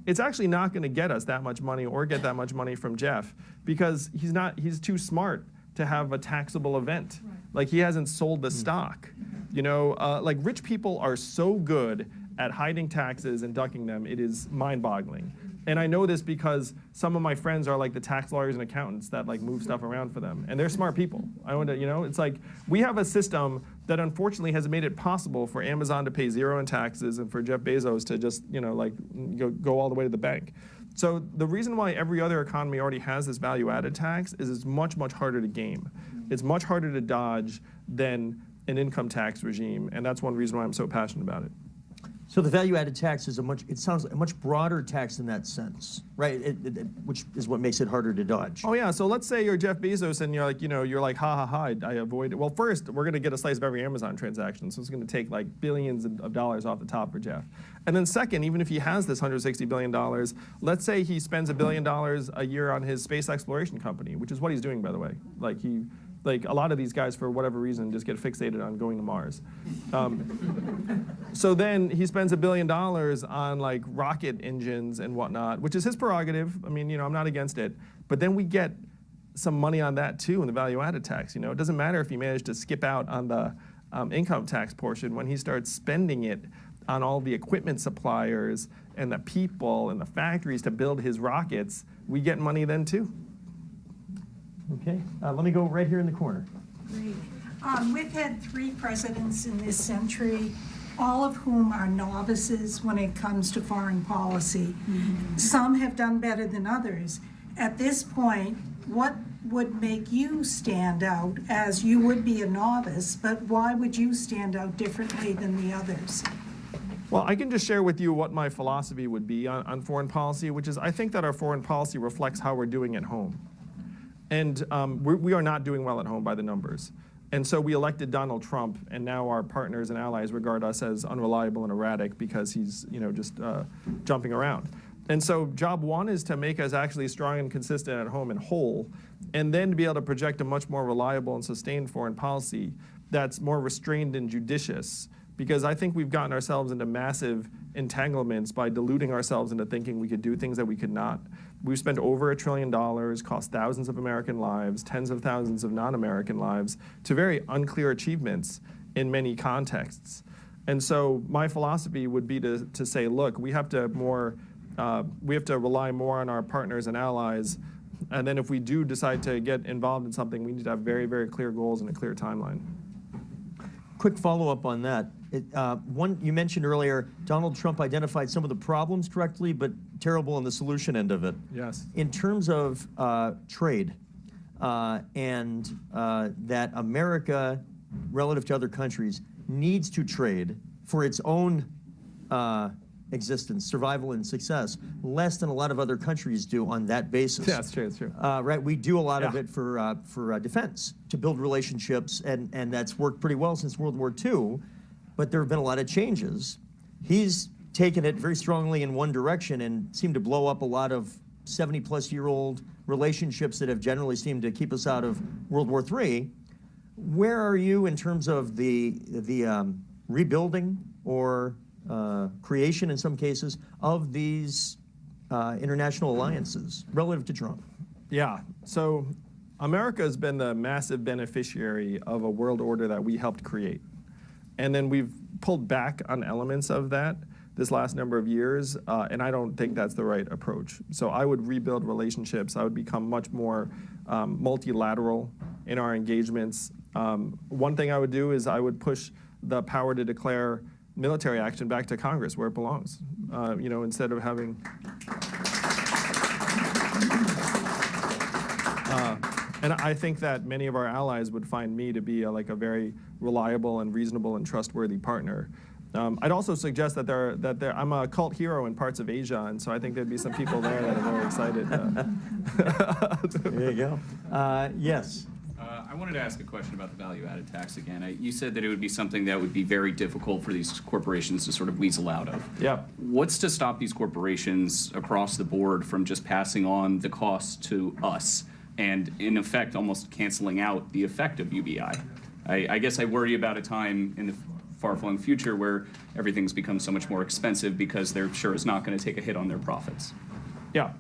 it's actually not going to get us that much money or get that much money from Jeff because he's too smart to have a taxable event. Right. He hasn't sold the stock. Rich people are so good at hiding taxes and ducking them, it is mind-boggling. And I know this because some of my friends are like the tax lawyers and accountants that like move stuff around for them, and they're smart people. I want to, it's like we have a system that unfortunately has made it possible for Amazon to pay zero in taxes and for Jeff Bezos to just, like go all the way to the bank. So the reason why every other economy already has this value-added tax is it's much, much harder to game. It's much harder to dodge than an income tax regime, and that's one reason why I'm so passionate about it. So the value-added tax is it sounds like a much broader tax in that sense, right? Which is what makes it harder to dodge. Oh yeah, so let's say you're Jeff Bezos and you're like, you're like, ha ha ha, I avoid it. Well, first, we're gonna get a slice of every Amazon transaction, so it's gonna take like billions of dollars off the top for Jeff. And then second, even if he has this $160 billion, let's say he spends $1 billion a year on his space exploration company, which is what he's doing, by the way. Like a lot of these guys, for whatever reason, just get fixated on going to Mars. So then he spends $1 billion on like rocket engines and whatnot, which is his prerogative. I mean, I'm not against it. But then we get some money on that too in the value-added tax. It doesn't matter if he managed to skip out on the income tax portion. When he starts spending it on all the equipment suppliers and the people and the factories to build his rockets, we get money then too. Okay, let me go right here in the corner. Great. We've had 3 presidents in this century, all of whom are novices when it comes to foreign policy. Mm-hmm. Some have done better than others. At this point, what would make you stand out, as you would be a novice, but why would you stand out differently than the others? Well, I can just share with you what my philosophy would be on foreign policy, which is I think that our foreign policy reflects how we're doing at home. And we are not doing well at home by the numbers. And so we elected Donald Trump, and now our partners and allies regard us as unreliable and erratic because he's, just jumping around. And so job one is to make us actually strong and consistent at home and whole, and then to be able to project a much more reliable and sustained foreign policy that's more restrained and judicious. Because I think we've gotten ourselves into massive entanglements by deluding ourselves into thinking we could do things that we could not. We've spent over $1 trillion, cost thousands of American lives, tens of thousands of non-American lives, to very unclear achievements in many contexts. And so my philosophy would be to say, look, we have to rely more on our partners and allies. And then if we do decide to get involved in something, we need to have very, very clear goals and a clear timeline. Quick follow-up on that. One, you mentioned earlier, Donald Trump identified some of the problems correctly, but terrible on the solution end of it. Yes. In terms of trade, and that America, relative to other countries, needs to trade for its own existence, survival, and success, less than a lot of other countries do on that basis. Yeah, it's true, it's true. Right, we do a lot of it for defense, to build relationships, and that's worked pretty well since World War II, but there have been a lot of changes. He's taken it very strongly in one direction and seemed to blow up a lot of 70-plus-year-old relationships that have generally seemed to keep us out of World War III. Where are you in terms of the rebuilding or creation, in some cases, of these international alliances relative to Trump? Yeah, so America has been the massive beneficiary of a world order that we helped create. And then we've pulled back on elements of that this last number of years, and I don't think that's the right approach. So I would rebuild relationships. I would become much more multilateral in our engagements. One thing I would do is I would push the power to declare military action back to Congress where it belongs, instead of having... And I think that many of our allies would find me to be a very reliable and reasonable and trustworthy partner. I'd also suggest that I'm a cult hero in parts of Asia, and so I think there'd be some people there that are very excited. There you go. Yes. I wanted to ask a question about the value-added tax again. You said that it would be something that would be very difficult for these corporations to sort of weasel out of. Yeah. What's to stop these corporations across the board from just passing on the cost to us and, in effect, almost canceling out the effect of UBI? I guess I worry about a time in the far-flung future where everything's become so much more expensive because they're sure is not going to take a hit on their profits. Yeah.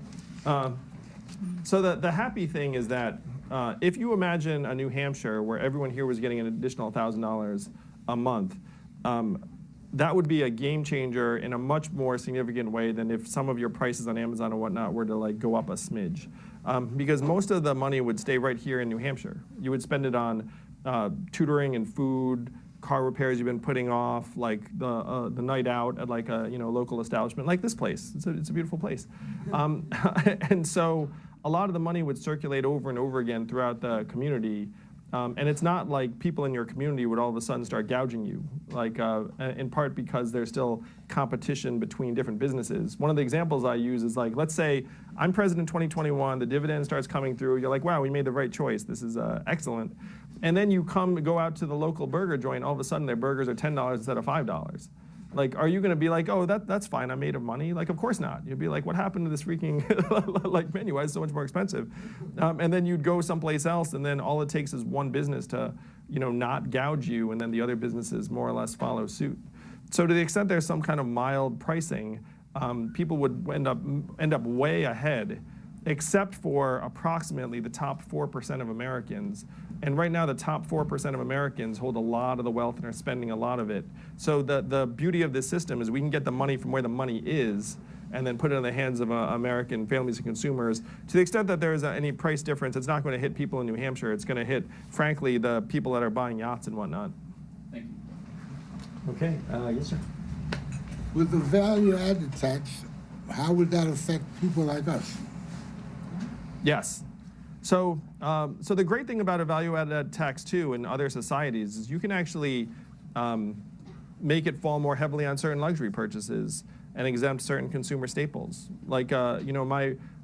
So the happy thing is that if you imagine a New Hampshire where everyone here was getting an additional $1,000 a month, that would be a game changer in a much more significant way than if some of your prices on Amazon and whatnot were to like go up a smidge. Because most of the money would stay right here in New Hampshire. You would spend it on tutoring and food, car repairs you've been putting off, like the night out at like a local establishment, like this place. It's a beautiful place. And so a lot of the money would circulate over and over again throughout the community. And it's not like people in your community would all of a sudden start gouging you, like in part because there's still competition between different businesses. One of the examples I use is like, let's say I'm president 2021, the dividend starts coming through, you're like, wow, we made the right choice, this is excellent. And then you go out to the local burger joint, all of a sudden their burgers are $10 instead of $5. Like, are you going to be like, oh, that's fine, I'm made of money? Like, of course not. You'd be like, what happened to this freaking like menu? Why is it so much more expensive? And then you'd go someplace else, and then all it takes is one business to, not gouge you, and then the other businesses more or less follow suit. So to the extent there's some kind of mild pricing, people would end up way ahead, except for approximately the top 4% of Americans. And right now, the top 4% of Americans hold a lot of the wealth and are spending a lot of it. So the beauty of this system is we can get the money from where the money is and then put it in the hands of American families and consumers. To the extent that there is any price difference, it's not going to hit people in New Hampshire. It's going to hit, frankly, the people that are buying yachts and whatnot. Thank you. Okay, yes, sir. With the value-added tax, how would that affect people like us? Yes. So the great thing about a value-added tax, too, in other societies is you can actually make it fall more heavily on certain luxury purchases and exempt certain consumer staples. Like,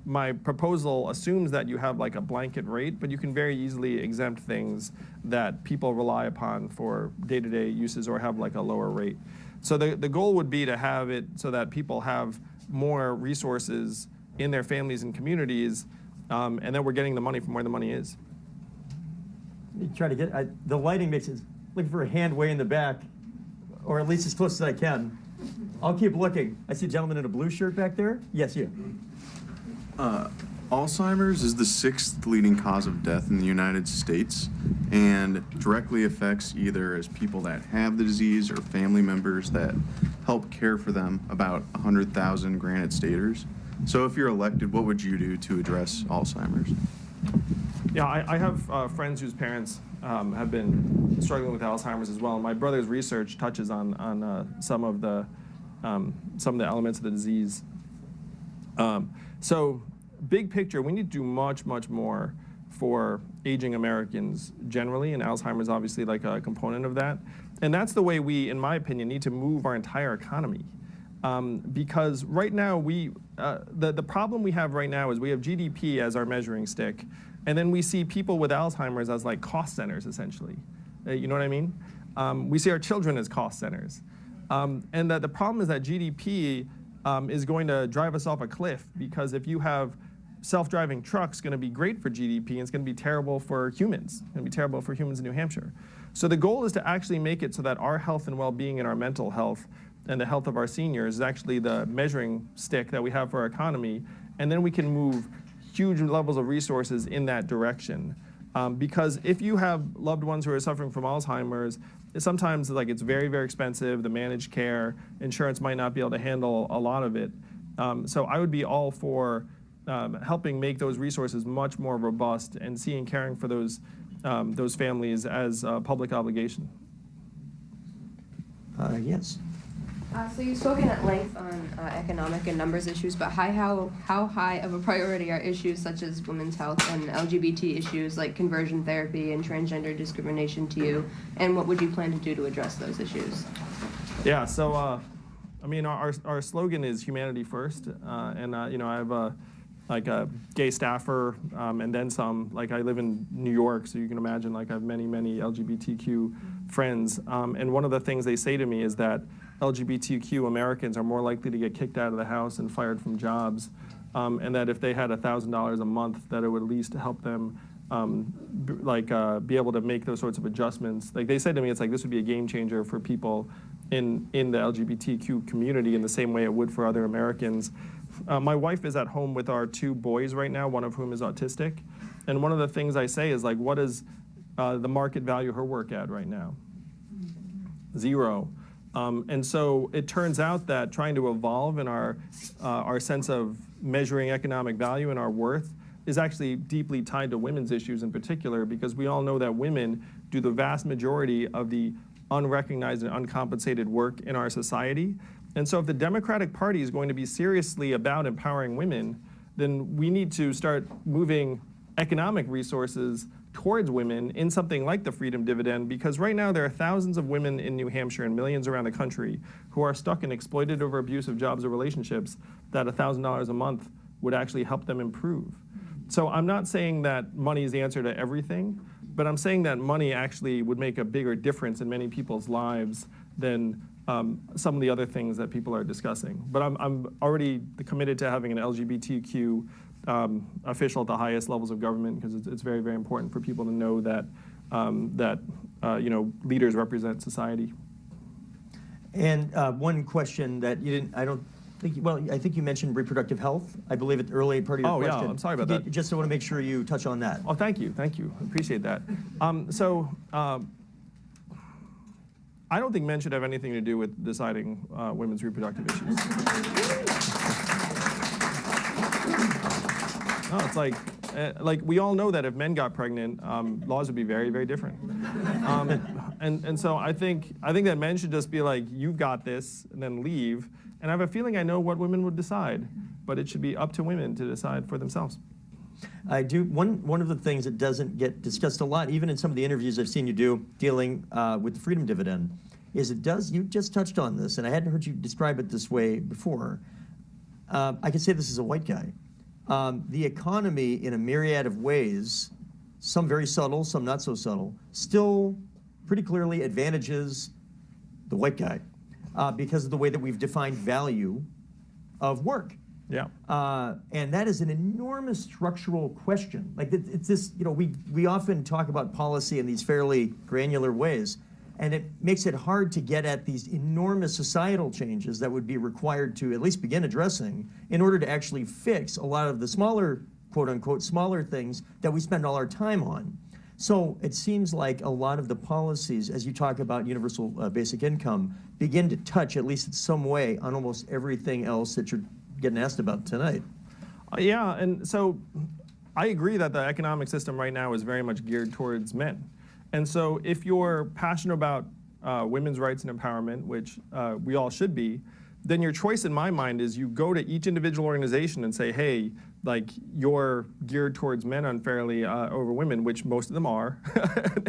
my proposal assumes that you have like a blanket rate, but you can very easily exempt things that people rely upon for day-to-day uses or have like a lower rate. So the goal would be to have it so that people have more resources in their families and communities, and then we're getting the money from where the money is. You try to get, the lighting makes it, looking for a hand way in the back, or at least as close as I can. I'll keep looking. I see a gentleman in a blue shirt back there. Yes, you. Alzheimer's is the 6th leading cause of death in the United States and directly affects either as people that have the disease or family members that help care for them, about 100,000 Granite Staters. So if you're elected, what would you do to address Alzheimer's? Yeah, I have friends whose parents have been struggling with Alzheimer's as well. My brother's research touches on some of the elements of the disease. So big picture, we need to do much, much more for aging Americans generally, and Alzheimer's obviously like a component of that. And that's the way we, in my opinion, need to move our entire economy. Because right now, the problem we have right now is we have GDP as our measuring stick, and then we see people with Alzheimer's as like cost centers, essentially. You know what I mean? We see our children as cost centers. And the problem is that GDP is going to drive us off a cliff, because if you have self-driving trucks, going to be great for GDP, and it's going to be terrible for humans. It's going to be terrible for humans in New Hampshire. So the goal is to actually make it so that our health and well-being and our mental health and the health of our seniors is actually the measuring stick that we have for our economy, and then we can move huge levels of resources in that direction. Because if you have loved ones who are suffering from Alzheimer's, sometimes like it's very, very expensive, the managed care, insurance might not be able to handle a lot of it. So I would be all for helping make those resources much more robust and seeing caring for those families as a public obligation. Yes. So you've spoken at length on economic and numbers issues, but how high of a priority are issues such as women's health and LGBT issues like conversion therapy and transgender discrimination to you, and what would you plan to do to address those issues? Yeah, so I mean, our slogan is humanity first, and I have a gay staffer and then some. Like I live in New York, so you can imagine like I have many LGBTQ friends, and one of the things they say to me is that LGBTQ Americans are more likely to get kicked out of the house and fired from jobs, and that if they had $1,000 a month, that it would at least help them be able to make those sorts of adjustments. Like they said to me, it's like this would be a game changer for people in the LGBTQ community in the same way it would for other Americans. My wife is at home with our 2 boys right now, one of whom is autistic, and one of the things I say is like, what does the market value her work at right now? 0. And so it turns out that trying to evolve in our sense of measuring economic value and our worth is actually deeply tied to women's issues in particular, because we all know that women do the vast majority of the unrecognized and uncompensated work in our society. And so if the Democratic Party is going to be seriously about empowering women, then we need to start moving economic resources towards women in something like the freedom dividend, because right now there are thousands of women in New Hampshire and millions around the country who are stuck in exploited or abusive jobs or relationships that $1,000 a month would actually help them improve. So I'm not saying that money is the answer to everything, but I'm saying that money actually would make a bigger difference in many people's lives than some of the other things that people are discussing. But I'm already committed to having an LGBTQ official at the highest levels of government, because it's very, very important for people to know that leaders represent society. And one question that you didn't, I don't think, well, I think you mentioned reproductive health, I believe, at the early part of your question. Oh, yeah, I'm sorry about that. Just I want to make sure you touch on that. Oh, thank you, appreciate that. I don't think men should have anything to do with deciding women's reproductive issues. No, it's like we all know that if men got pregnant, laws would be very, very different. And so I think that men should just be like, you've got this, and then leave. And I have a feeling I know what women would decide, but it should be up to women to decide for themselves. I do. One of the things that doesn't get discussed a lot, even in some of the interviews I've seen you do dealing with the freedom dividend, is you just touched on this, and I hadn't heard you describe it this way before. I can say this as a white guy. The economy, in a myriad of ways, some very subtle, some not so subtle, still pretty clearly advantages the white guy because of the way that we've defined value of work. Yeah. And that is an enormous structural question. Like it's this, we often talk about policy in these fairly granular ways, and it makes it hard to get at these enormous societal changes that would be required to at least begin addressing in order to actually fix a lot of the smaller, quote unquote, smaller things that we spend all our time on. So it seems like a lot of the policies, as you talk about universal basic income, begin to touch, at least in some way, on almost everything else that you're getting asked about tonight. Yeah, and so I agree that the economic system right now is very much geared towards men. And so if you're passionate about women's rights and empowerment, which we all should be, then your choice in my mind is you go to each individual organization and say, hey, like, you're geared towards men unfairly over women, which most of them are.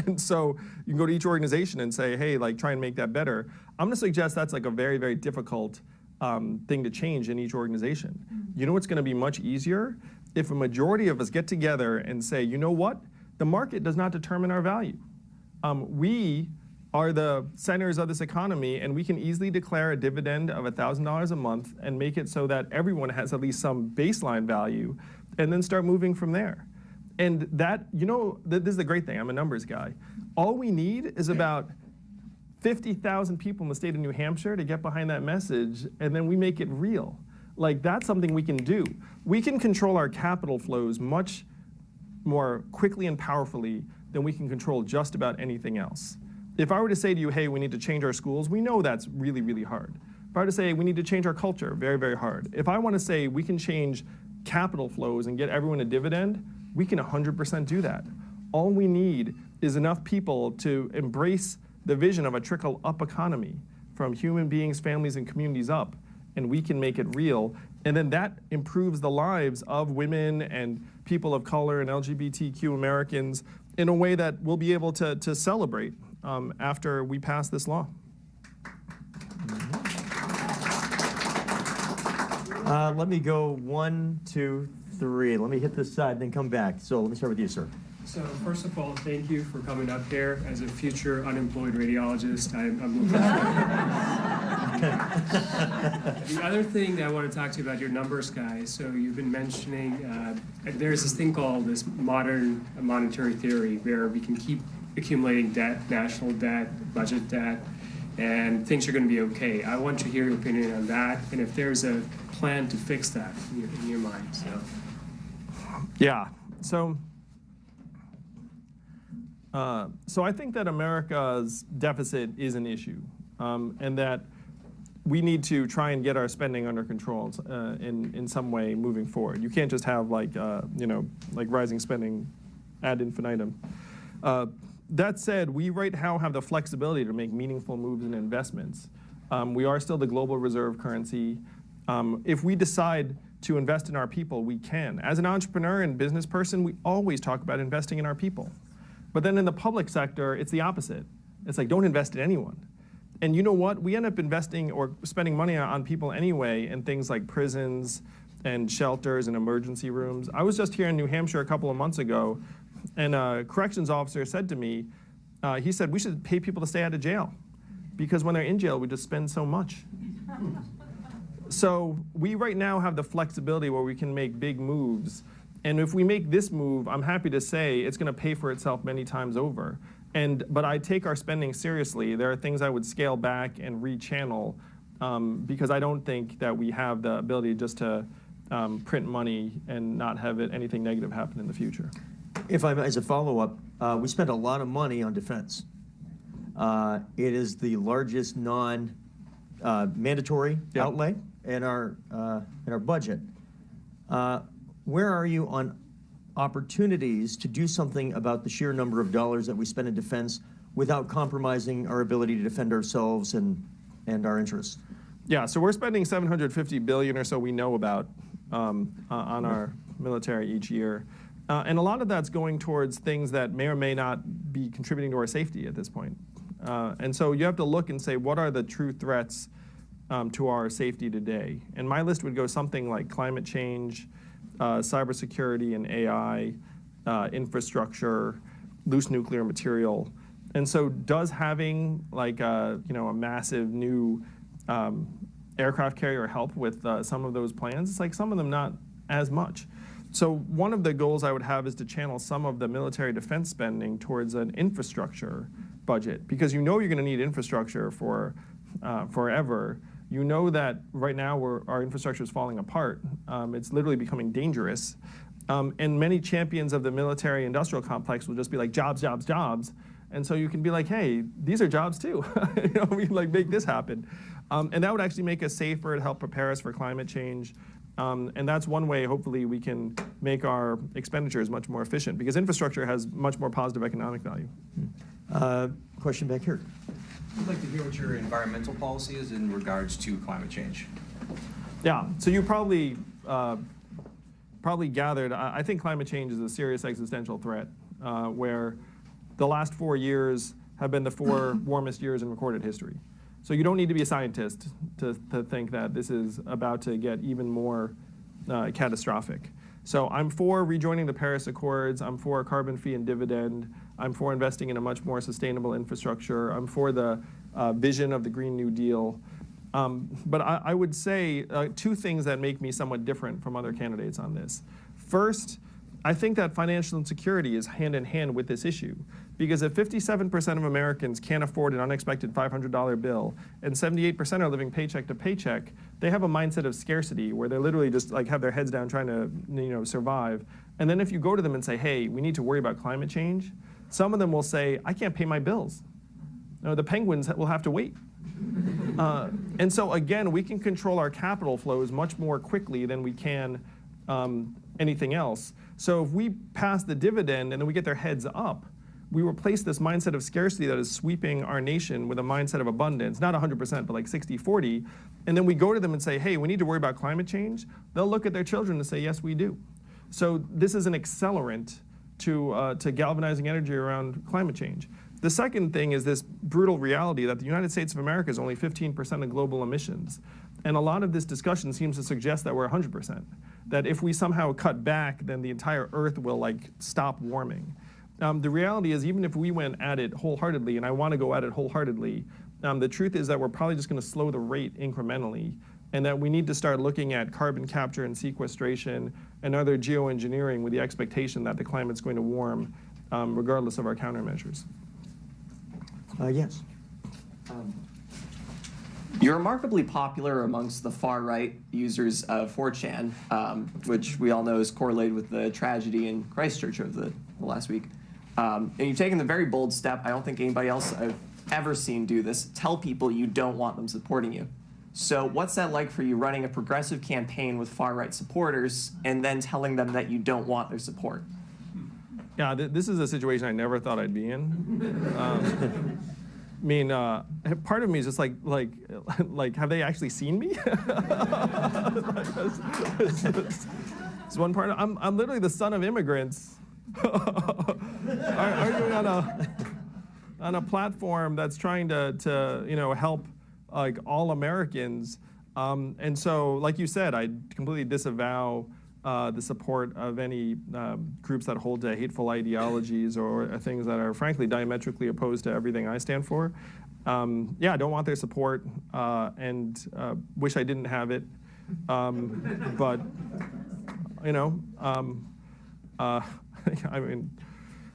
And so you can go to each organization and say, hey, like, try and make that better. I'm gonna suggest that's like a very, very difficult thing to change in each organization. You know what's gonna be much easier? If a majority of us get together and say, you know what? The market does not determine our value. We are the centers of this economy, and we can easily declare a dividend of $1,000 a month and make it so that everyone has at least some baseline value, and then start moving from there. And that, this is the great thing, I'm a numbers guy. All we need is about 50,000 people in the state of New Hampshire to get behind that message, and then we make it real. Like, that's something we can do. We can control our capital flows much more quickly and powerfully than we can control just about anything else. If I were to say to you, hey, we need to change our schools, we know that's really, really hard. If I were to say we need to change our culture, very, very hard. If I want to say we can change capital flows and get everyone a dividend, we can 100% do that. All we need is enough people to embrace the vision of a trickle-up economy from human beings, families, and communities up, and we can make it real. And then that improves the lives of women and people of color and LGBTQ Americans in a way that we'll be able to celebrate after we pass this law. Let me go 1, 2, 3. Let me hit this side, then come back. So let me start with you, sir. So first of all, thank you for coming up here. As a future unemployed radiologist, I'm looking forward. The other thing that I want to talk to you about, your numbers guy. So you've been mentioning there's this thing called this modern monetary theory where we can keep accumulating debt, national debt, budget debt, and things are going to be okay. I want to hear your opinion on that, and if there's a plan to fix that in your mind. So. Yeah. So I think that America's deficit is an issue. and that we need to try and get our spending under control in some way moving forward. You can't just have like rising spending ad infinitum. That said, we right now have the flexibility to make meaningful moves in investments. We are still the global reserve currency. If we decide to invest in our people, we can. As an entrepreneur and business person, we always talk about investing in our people. But then in the public sector, it's the opposite. It's like, don't invest in anyone. And you know what? We end up investing or spending money on people anyway in things like prisons and shelters and emergency rooms. I was just here in New Hampshire a couple of months ago, and a corrections officer said to me, he said, we should pay people to stay out of jail because when they're in jail, we just spend so much. So we right now have the flexibility where we can make big moves. And if we make this move, I'm happy to say it's going to pay for itself many times over. But I take our spending seriously. There are things I would scale back and rechannel because I don't think that we have the ability just to print money and not have anything negative happen in the future. If I, as a follow-up, we spend a lot of money on defense. It is the largest non-mandatory outlay in our budget. Where are you on opportunities to do something about the sheer number of dollars that we spend in defense without compromising our ability to defend ourselves and our interests? Yeah, so we're spending $750 billion or so we know about on our military each year. And a lot of that's going towards things that may or may not be contributing to our safety at this point. And so you have to look and say, what are the true threats to our safety today? And my list would go something like climate change, cybersecurity and AI, infrastructure, loose nuclear material. And so does having like a massive new aircraft carrier help with some of those plans? It's like some of them not as much. So one of the goals I would have is to channel some of the military defense spending towards an infrastructure budget, because you know you're going to need infrastructure for forever. You know that right now our infrastructure is falling apart. It's literally becoming dangerous. And many champions of the military industrial complex will just be like, jobs, jobs, jobs. And so you can be like, hey, these are jobs too. We can like make this happen. And that would actually make us safer and help prepare us for climate change. And that's one way, hopefully, we can make our expenditures much more efficient, because infrastructure has much more positive economic value. Question back here. I'd like to hear what your environmental policy is in regards to climate change. Yeah, so you probably gathered, I think climate change is a serious existential threat, where the last 4 years have been the 4 warmest years in recorded history. So you don't need to be a scientist to think that this is about to get even more catastrophic. So I'm for rejoining the Paris Accords. I'm for a carbon fee and dividend. I'm for investing in a much more sustainable infrastructure. I'm for the vision of the Green New Deal. But I would say 2 things that make me somewhat different from other candidates on this. First, I think that financial insecurity is hand in hand with this issue. Because if 57% of Americans can't afford an unexpected $500 bill and 78% are living paycheck to paycheck, they have a mindset of scarcity where they literally just like have their heads down trying to survive. And then if you go to them and say, hey, we need to worry about climate change, some of them will say, I can't pay my bills. The penguins will have to wait. And so again, we can control our capital flows much more quickly than we can anything else. So if we pass the dividend and then we get their heads up, we replace this mindset of scarcity that is sweeping our nation with a mindset of abundance, not 100%, but like 60-40, and then we go to them and say, hey, we need to worry about climate change, they'll look at their children and say, yes, we do. So this is an accelerant to galvanizing energy around climate change. The second thing is this brutal reality that the United States of America is only 15% of global emissions. And a lot of this discussion seems to suggest that we're 100%, that if we somehow cut back, then the entire Earth will like stop warming. The reality is, even if we went at it wholeheartedly, and I want to go at it wholeheartedly, the truth is that we're probably just going to slow the rate incrementally, and that we need to start looking at carbon capture and sequestration and other geoengineering with the expectation that the climate's going to warm regardless of our countermeasures. Yes. You're remarkably popular amongst the far-right users of 4chan, which we all know is correlated with the tragedy in Christchurch over the last week. And you've taken the very bold step. I don't think anybody else I've ever seen do this, tell people you don't want them supporting you. So what's that like for you, running a progressive campaign with far-right supporters and then telling them that you don't want their support? Yeah, this is a situation I never thought I'd be in. I mean, part of me is just like, have they actually seen me? It's one part. I'm literally the son of immigrants, arguing on a platform that's trying to help like all Americans. And so, like you said, I completely disavow the support of any groups that hold to hateful ideologies or things that are frankly diametrically opposed to everything I stand for. Yeah, I don't want their support and wish I didn't have it. But, you know, I mean,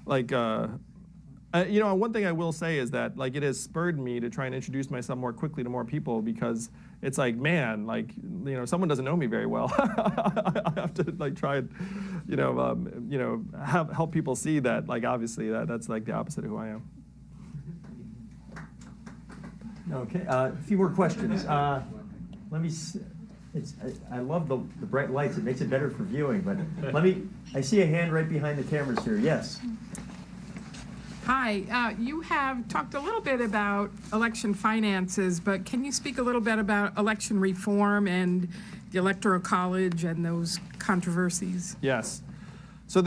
like, you know, one thing I will say is that like it has spurred me to try and introduce myself more quickly to more people, because it's like, man, like, you know, someone doesn't know me very well. I have to like try and, help people see that, like, obviously that's like the opposite of who I am. Okay, a few more questions. Let me. I love the bright lights. It makes it better for viewing. But I see a hand right behind the cameras here. Yes. Hi, you have talked a little bit about election finances, but can you speak a little bit about election reform and the Electoral College and those controversies? Yes. So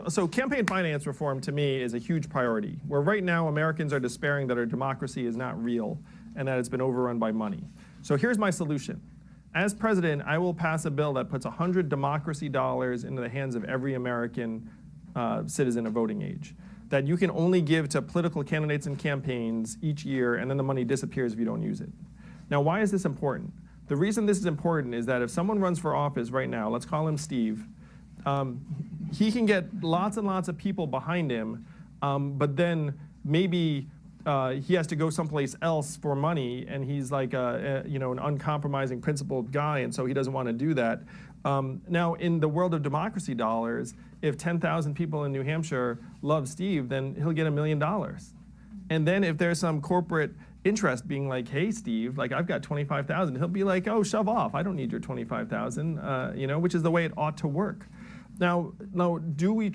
so campaign finance reform to me is a huge priority, where right now Americans are despairing that our democracy is not real and that it's been overrun by money. So here's my solution. As president, I will pass a bill that puts $100 democracy dollars into the hands of every American citizen of voting age, that you can only give to political candidates and campaigns each year, and then the money disappears if you don't use it. Now, why is this important? The reason this is important is that if someone runs for office right now, let's call him Steve, he can get lots and lots of people behind him, but then maybe he has to go someplace else for money, and he's like an uncompromising, principled guy, and so he doesn't want to do that. Now, in the world of democracy dollars, if 10,000 people in New Hampshire love Steve, then he'll get $1 million. And then if there's some corporate interest being like, hey, Steve, like I've got 25,000, he'll be like, oh, shove off. I don't need your 25,000, which is the way it ought to work. Now, do we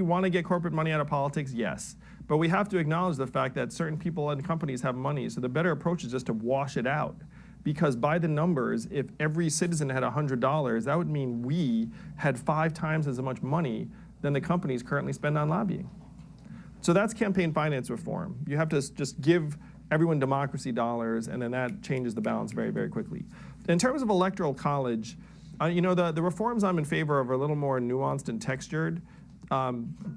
want to get corporate money out of politics? Yes. But we have to acknowledge the fact that certain people and companies have money, so the better approach is just to wash it out. Because by the numbers, if every citizen had $100, that would mean we had 5 times as much money than the companies currently spend on lobbying. So that's campaign finance reform. You have to just give everyone democracy dollars, and then that changes the balance very, very quickly. In terms of electoral college, the reforms I'm in favor of are a little more nuanced and textured,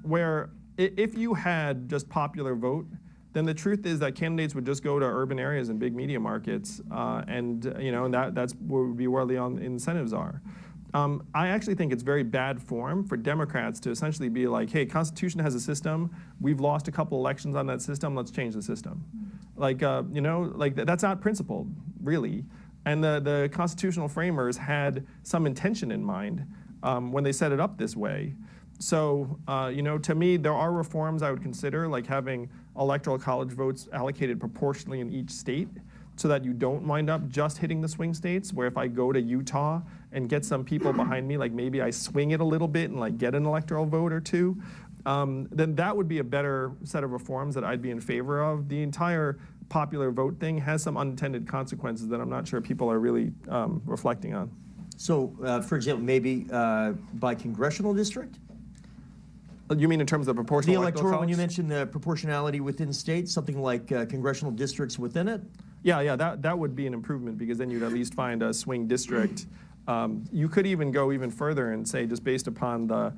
where if you had just popular vote, then the truth is that candidates would just go to urban areas and big media markets, and that's would be where the incentives are. I actually think it's very bad form for Democrats to essentially be like, hey, Constitution has a system, we've lost a couple elections on that system, let's change the system. That's not principled, really. And the constitutional framers had some intention in mind when they set it up this way. So, to me, there are reforms I would consider, like having electoral college votes allocated proportionally in each state, so that you don't wind up just hitting the swing states, where if I go to Utah and get some people behind me, like maybe I swing it a little bit and like get an electoral vote or two, then that would be a better set of reforms that I'd be in favor of. The entire popular vote thing has some unintended consequences that I'm not sure people are really reflecting on. So, for example, maybe by congressional district? You mean in terms of proportional electoral? When you mentioned the proportionality within states, something like congressional districts within it? Yeah, that would be an improvement, because then you'd at least find a swing district. You could even go even further and say just based upon the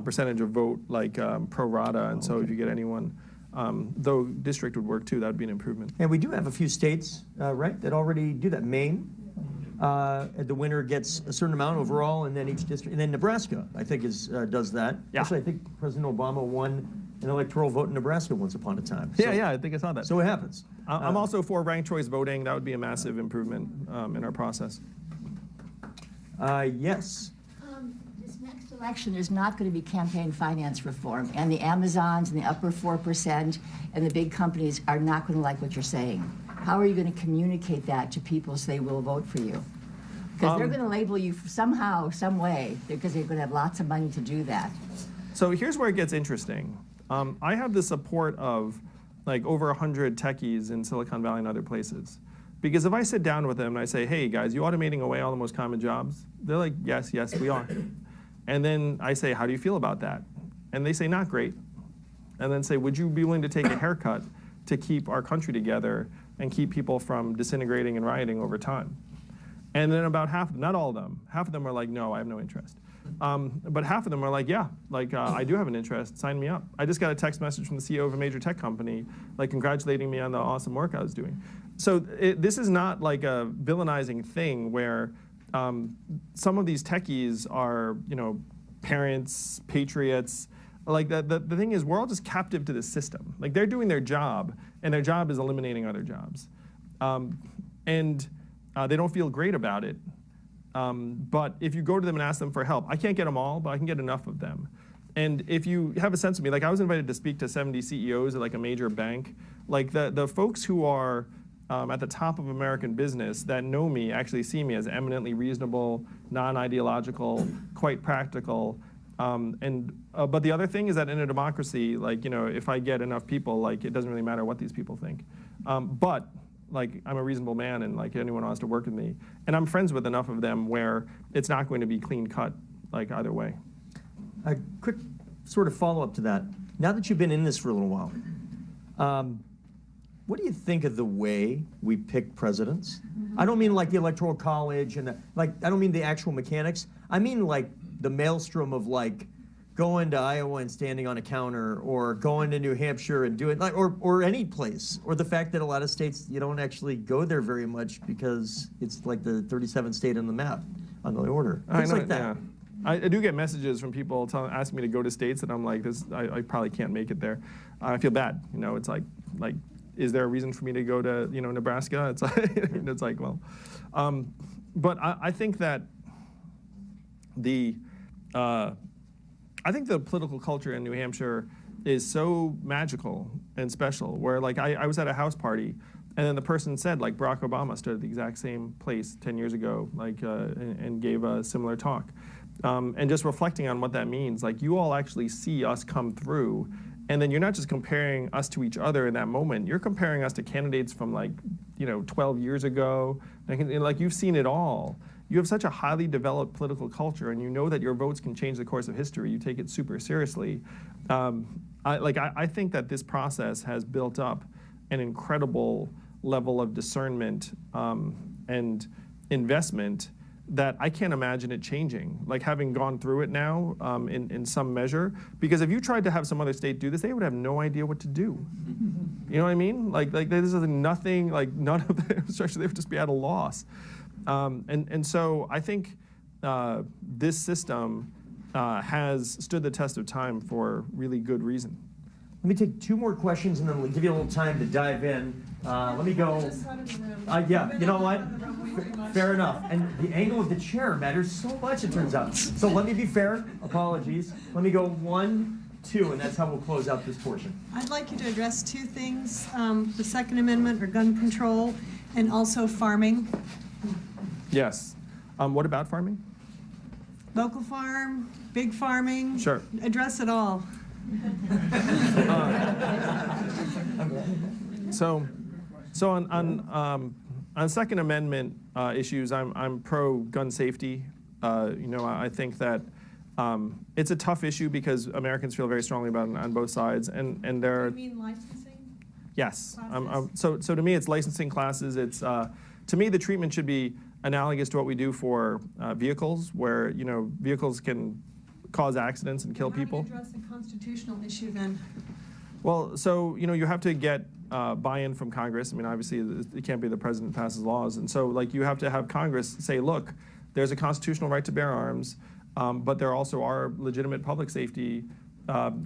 percentage of vote, like pro rata, and so if you get anyone, though district would work too, that would be an improvement. And we do have a few states, right, that already do that. Maine, the winner gets a certain amount overall, and then each district, and then Nebraska, I think, does that. Yeah. Actually, I think President Obama won an electoral vote in Nebraska once upon a time. So, yeah, I think I saw that. So it happens. I'm also for ranked choice voting. That would be a massive improvement in our process. Yes. This next election, there's not going to be campaign finance reform, and the Amazons and the upper 4% and the big companies are not going to like what you're saying. How are you going to communicate that to people so they will vote for you? Because they're going to label you somehow, some way, because they're going to have lots of money to do that. So here's where it gets interesting. I have the support of like over 100 techies in Silicon Valley and other places. Because if I sit down with them and I say, hey guys, you automating away all the most common jobs? They're like, yes, we are. And then I say, how do you feel about that? And they say, not great. And then say, would you be willing to take a haircut to keep our country together and keep people from disintegrating and rioting over time? And then about half, not all of them, half of them are like, no, I have no interest. But half of them are like, yeah, like I do have an interest, sign me up. I just got a text message from the CEO of a major tech company, like congratulating me on the awesome work I was doing. So this is not like a villainizing thing where some of these techies are, you know, parents, patriots. Like the thing is, we're all just captive to the system. Like they're doing their job, and their job is eliminating other jobs. And they don't feel great about it. But if you go to them and ask them for help, I can't get them all, but I can get enough of them. And if you have a sense of me, like I was invited to speak to 70 CEOs at like a major bank. Like the folks who are at the top of American business that know me actually see me as eminently reasonable, non-ideological, quite practical. But the other thing is that in a democracy, like, you know, if I get enough people, like it doesn't really matter what these people think. But like I'm a reasonable man, and like anyone wants to work with me, and I'm friends with enough of them where it's not going to be clean cut, like either way. A quick sort of follow up to that. Now that you've been in this for a little while, what do you think of the way we pick presidents? I don't mean like the Electoral College and I don't mean the actual mechanics. I mean like the maelstrom of like going to Iowa and standing on a counter, or going to New Hampshire and doing like, or any place, or the fact that a lot of states you don't actually go there very much because it's like the 37th state on the map on the order. Things like that. Yeah. I do get messages from people asking me to go to states that I'm like, I probably can't make it there. I feel bad, you know. It's like, is there a reason for me to go to, you know, Nebraska? It's like, it's like, well, but I think that I think the political culture in New Hampshire is so magical and special, where like I was at a house party, and then the person said like Barack Obama stood at the exact same place 10 years ago, like and gave a similar talk. And just reflecting on what that means, like you all actually see us come through, and then you're not just comparing us to each other in that moment, you're comparing us to candidates from like, you know, 12 years ago, like you've seen it all. You have such a highly developed political culture, and you know that your votes can change the course of history. You take it super seriously. I think that this process has built up an incredible level of discernment and investment that I can't imagine it changing, like having gone through it now in some measure. Because if you tried to have some other state do this, they would have no idea what to do. You know what I mean? Like this is nothing, like none of the infrastructure, they would just be at a loss. And so I think this system has stood the test of time for really good reason. Let me take two more questions, and then we'll give you a little time to dive in. Let me go. Yeah, you know what? Fair enough. And the angle of the chair matters so much, it turns out. So let me be fair. Apologies. Let me go 1, 2, and that's how we'll close out this portion. I'd like you to address two things, the Second Amendment or gun control, and also farming. Yes. What about farming? Local farm, big farming. Sure. Address it all. So on Second Amendment issues, I'm pro gun safety. You know, I think that it's a tough issue because Americans feel very strongly about it on both sides, and there. You mean licensing? Yes. So to me, it's licensing classes. It's to me, the treatment should be analogous to what we do for vehicles, where, you know, vehicles can cause accidents and kill people. How do you address the constitutional issue then? Well, so, you know, you have to get buy-in from Congress. I mean, obviously, it can't be the president passes laws. And so, like, you have to have Congress say, look, there's a constitutional right to bear arms, but there also are legitimate public safety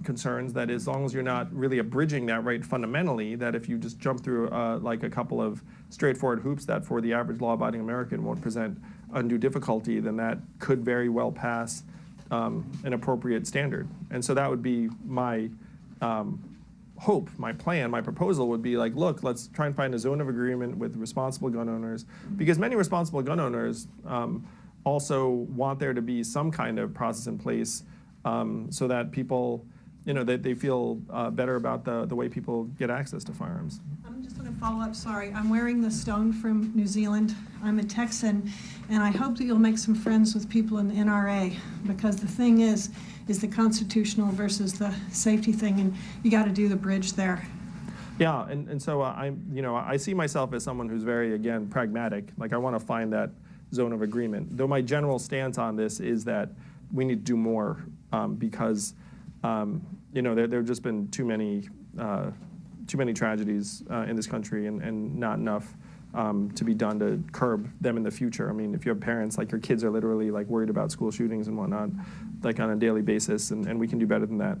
concerns that as long as you're not really abridging that right fundamentally, that if you just jump through like a couple of straightforward hoops that for the average law-abiding American won't present undue difficulty, then that could very well pass an appropriate standard. And so that would be my hope, my plan, my proposal would be like, look, let's try and find a zone of agreement with responsible gun owners, because many responsible gun owners also want there to be some kind of process in place so that people, that they feel better about the way people get access to firearms. I'm just going to follow up, sorry. I'm wearing the stone from New Zealand. I'm a Texan, and I hope that you'll make some friends with people in the NRA, because the thing is the constitutional versus the safety thing, and you got to do the bridge there. Yeah, and so I see myself as someone who's very, again, pragmatic. Like, I want to find that zone of agreement. Though my general stance on this is that we need to do more because there have just been too many tragedies in this country, and not enough to be done to curb them in the future. I mean, if you have parents, like, your kids are literally like worried about school shootings and whatnot, like on a daily basis, and we can do better than that.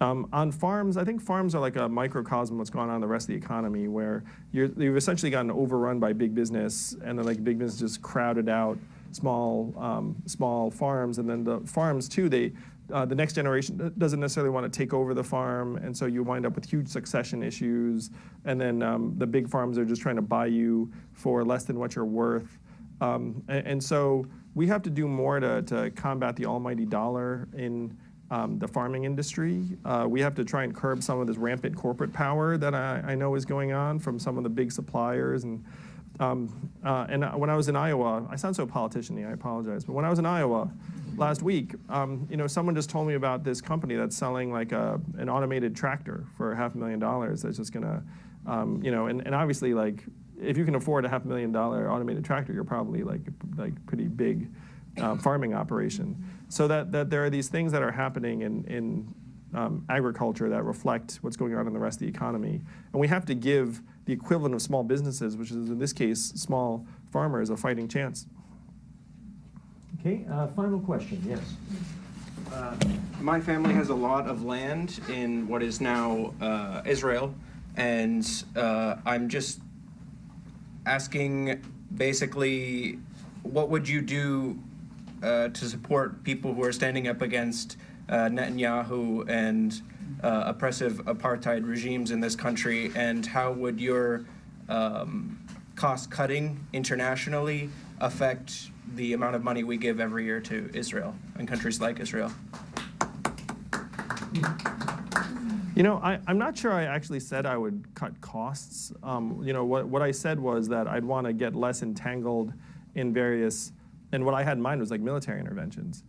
On farms, I think farms are like a microcosm of what's going on in the rest of the economy, where you've essentially gotten overrun by big business, and then like big business just crowded out small farms, and then the farms too, the next generation doesn't necessarily want to take over the farm, and so you wind up with huge succession issues, and then the big farms are just trying to buy you for less than what you're worth. And so we have to do more to combat the almighty dollar in the farming industry. We have to try and curb some of this rampant corporate power that I know is going on from some of the big suppliers. And when I was in Iowa, I sound so politician-y, I apologize, but when I was in Iowa last week, someone just told me about this company that's selling like an automated tractor for $500,000 that's just gonna, and obviously, like, if you can afford a $500,000 automated tractor, you're probably like pretty big farming operation. So that there are these things that are happening in agriculture that reflect what's going on in the rest of the economy, and we have to give the equivalent of small businesses, which is in this case small farmers, a fighting chance. Okay, final question, yes. My family has a lot of land in what is now Israel, and I'm just asking, basically, what would you do to support people who are standing up against Netanyahu and oppressive apartheid regimes in this country, and how would your cost-cutting internationally affect the amount of money we give every year to Israel and countries like Israel? I'm not sure I actually said I would cut costs. What I said was that I'd want to get less entangled in various, and what I had in mind was like military interventions.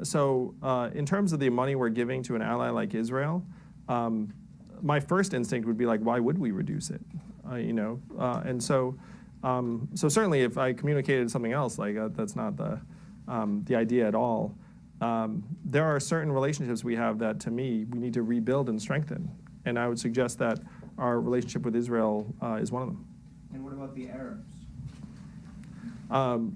So in terms of the money we're giving to an ally like Israel, my first instinct would be like, why would we reduce it? And so certainly if I communicated something else, like that's not the idea at all. There are certain relationships we have that, to me, we need to rebuild and strengthen. And I would suggest that our relationship with Israel is one of them. And what about the Arabs?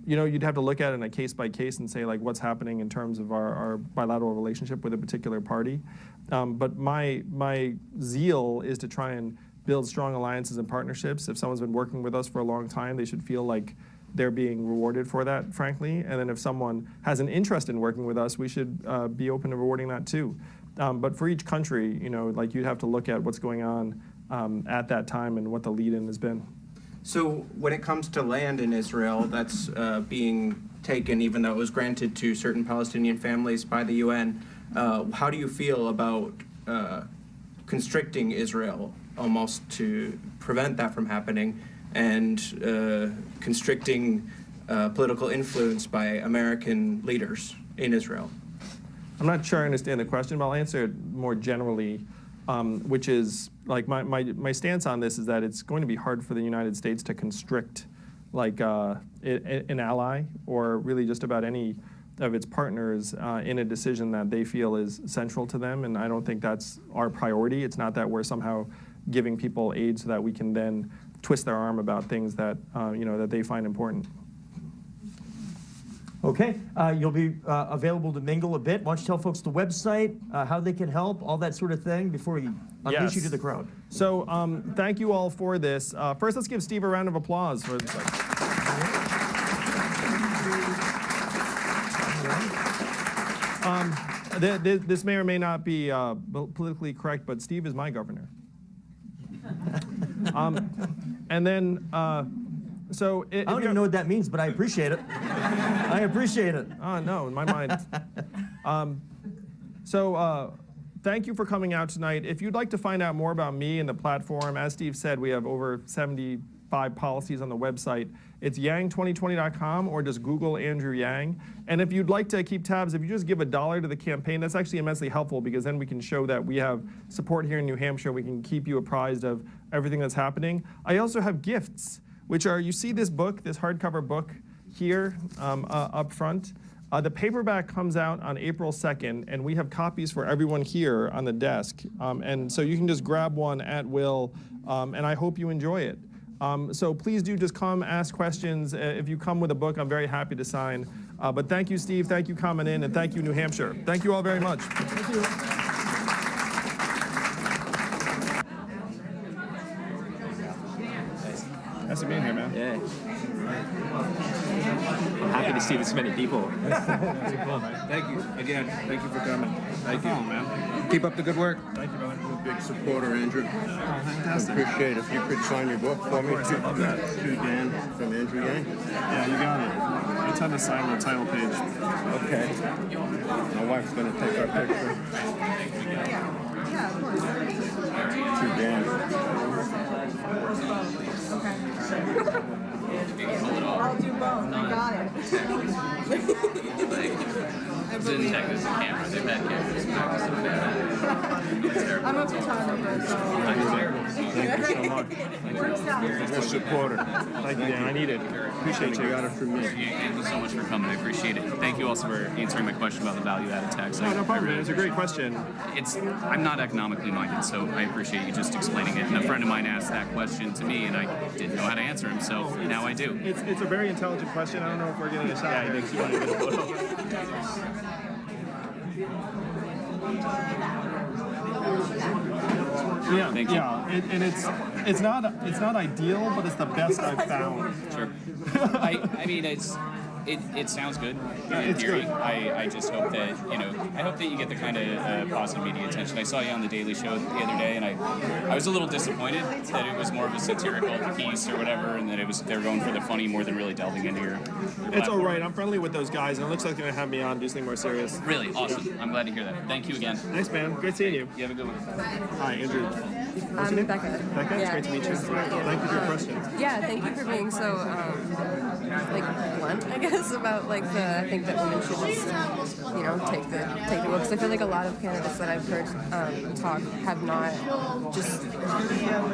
You'd have to look at it in a case by case and say, like, what's happening in terms of our bilateral relationship with a particular party. But my zeal is to try and build strong alliances and partnerships. If someone's been working with us for a long time, they should feel like they're being rewarded for that, frankly. And then if someone has an interest in working with us, we should be open to rewarding that too. But for each country, like, you'd have to look at what's going on at that time and what the lead-in has been. So when it comes to land in Israel that's being taken, even though it was granted to certain Palestinian families by the UN, how do you feel about constricting Israel almost to prevent that from happening, and constricting political influence by American leaders in Israel? I'm not sure I understand the question, but I'll answer it more generally, which is, like, my stance on this is that it's going to be hard for the United States to constrict, like, an ally or really just about any of its partners in a decision that they feel is central to them, and I don't think that's our priority. It's not that we're somehow giving people aid so that we can then twist their arm about things that that they find important. Okay, you'll be available to mingle a bit. Why don't you tell folks the website, how they can help, all that sort of thing, before we unleash you to the crowd. So thank you all for this. First, let's give Steve a round of applause for this. this may or may not be politically correct, but Steve is my governor. And then, so I don't even know what that means, but I appreciate it. I appreciate it. Oh, no, in my mind. Thank you for coming out tonight. If you'd like to find out more about me and the platform, as Steve said, we have over 75 policies on the website. It's yang2020.com, or just Google Andrew Yang. And if you'd like to keep tabs, if you just give $1 to the campaign, that's actually immensely helpful, because then we can show that we have support here in New Hampshire. We can keep you apprised of everything that's happening. I also have gifts, which are, you see this book, this hardcover book here up front. The paperback comes out on April 2nd, and we have copies for everyone here on the desk. And so you can just grab one at will, and I hope you enjoy it. So please do just come, ask questions. If you come with a book, I'm very happy to sign. But thank you, Steve. Thank you coming in, and thank you, New Hampshire. Thank you all very much. Thank you. Nice to be here, man. Yeah. I'm happy to see this many people. Thank you again. Thank you for coming. Thank you, man. Keep up the good work. Thank you, brother. I'm a big supporter, Andrew. Fantastic. I appreciate it. If you could sign your book for me. Love that. To Dan from Andrew Yang. Yeah, you got it. I tend to sign the title page. Okay. My wife's going to take our picture. Yeah, of course. To Dan. I'll do both. I got it. Didn't check this camera. They've had cameras. I'm a photographer, so. Thank you so much. You're a supporter. Thank you, Dan. I need it. Appreciate you. Got it from me. Thank you so much for coming. I appreciate it. Thank you also for answering my question about the value-added tax. No problem. It's a great question. I'm not economically minded, so I appreciate you just explaining it. And a friend of mine asked that question to me, and I didn't know how to answer him, so now I do. It's a very intelligent question. I don't know if we're getting a shot. Yeah, thanks. You want to get a photo? Yeah, Thank you. yeah, and it's not ideal, but it's the best I've found. Sure. I mean, it sounds good. Yeah, in it's theory. good. I just hope that I hope that you get the kind of positive media attention. I saw you on the Daily Show the other day, and I was a little disappointed that it was more of a satirical piece or whatever, and that they were going for the funny more than really delving into your It's all right. I'm friendly with those guys, and it looks like they're gonna have me on do something more serious. Really awesome. I'm glad to hear that. Thank you again. Thanks, man. Great seeing you. You have a good one. Hi, Andrew. I'm Becca. Becca, it's Yeah, great to meet you. nice to meet you. Thank you for your questions. Yeah, thank you for being so blunt, I guess, about I think that women should just take the vote, because I feel like a lot of candidates that I've heard talk have not just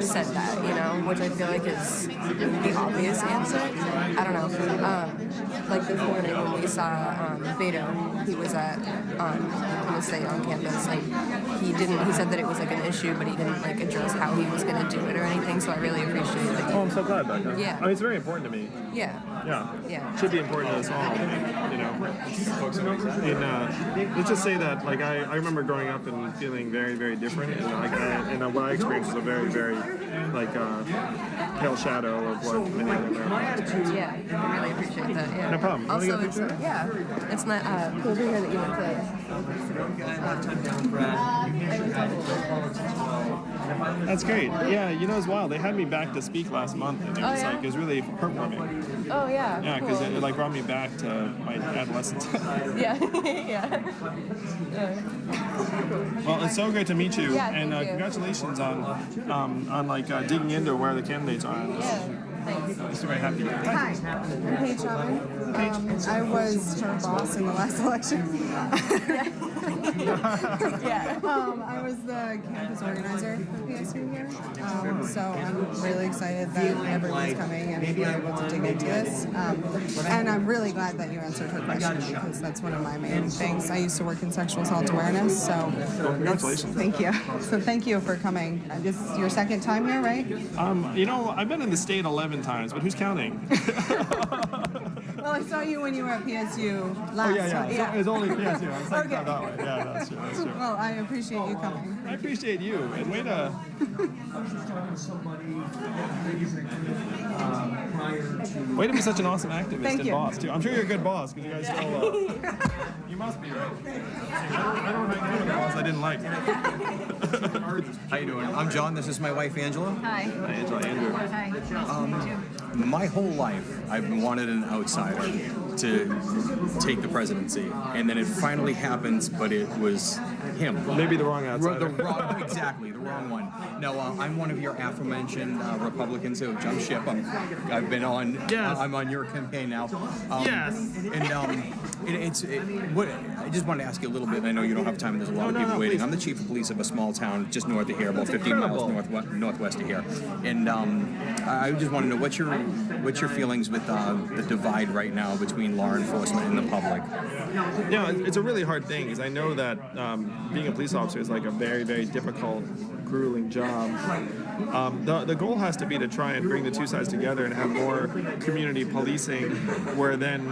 said that, which I feel like is the obvious answer. I don't know. Like this morning when we saw Beto, he was at Penn State on campus, he said that it was an issue, but he didn't address how he was going to do it or anything, so I really appreciate that. Oh, I'm so glad, Becca. Yeah. I mean, it's very important to me. Yeah. Yeah. Should be important to us all, And let's just say that, I remember growing up and feeling very, very different, and what I experienced was a very, very, pale shadow of what many other Americans experience. Yeah, I really appreciate that. Yeah. No problem. Also, it's not cool to hear that you went to. That's great. Yeah, it's wild. They had me back to speak last month, and it was really heartwarming. Oh yeah. Yeah, because cool. it brought me back to my adolescence. Yeah, yeah. Well, it's so great to meet you, Yeah, and thank you. congratulations on digging into where the candidates are. I'm super happy. Hi, I'm Paige Chapman. I was her boss in the last election. Yeah. I was the campus organizer for PSU here. So I'm really excited that everyone's coming and being able to dig into this. And I'm really glad that you answered her question, because that's one of my main things. I used to work in sexual assault awareness, so congratulations. Thank you. So thank you for coming. This is your second time here, right? I've been in the state 11 times, but who's counting? Well, I saw you when you were at PSU last time. It's only PSU. I was thinking Okay. that way. Yeah, that's true. Well, I appreciate you coming. I appreciate you. And way to. Way to be such an awesome activist Thank and you. boss too. I'm sure you're a good boss because you guys still. You must be, right? I don't hang out with a boss I didn't like. How you doing? I'm John. This is my wife Angela. Hi. Hi, Angela. Andrew. Hi. My whole life, I've wanted an outsider to take the presidency, and then it finally happens, but it was him. Maybe the wrong outsider. Exactly, the wrong one. No, I'm one of your aforementioned Republicans who have jumped ship. I've been on. Yes. I'm on your campaign now. Yes. And I just wanted to ask you a little bit. And I know you don't have time. There's a lot of people waiting. Please. I'm the chief of police of a small town just north of here, about 15 miles northwest of here. And I just want to know what's your feelings with the divide right now between law enforcement and the public. Yeah, it's a really hard thing because I know that being a police officer is like a very, very difficult, grueling job. The goal has to be to try and bring the two sides together and have more community policing, where then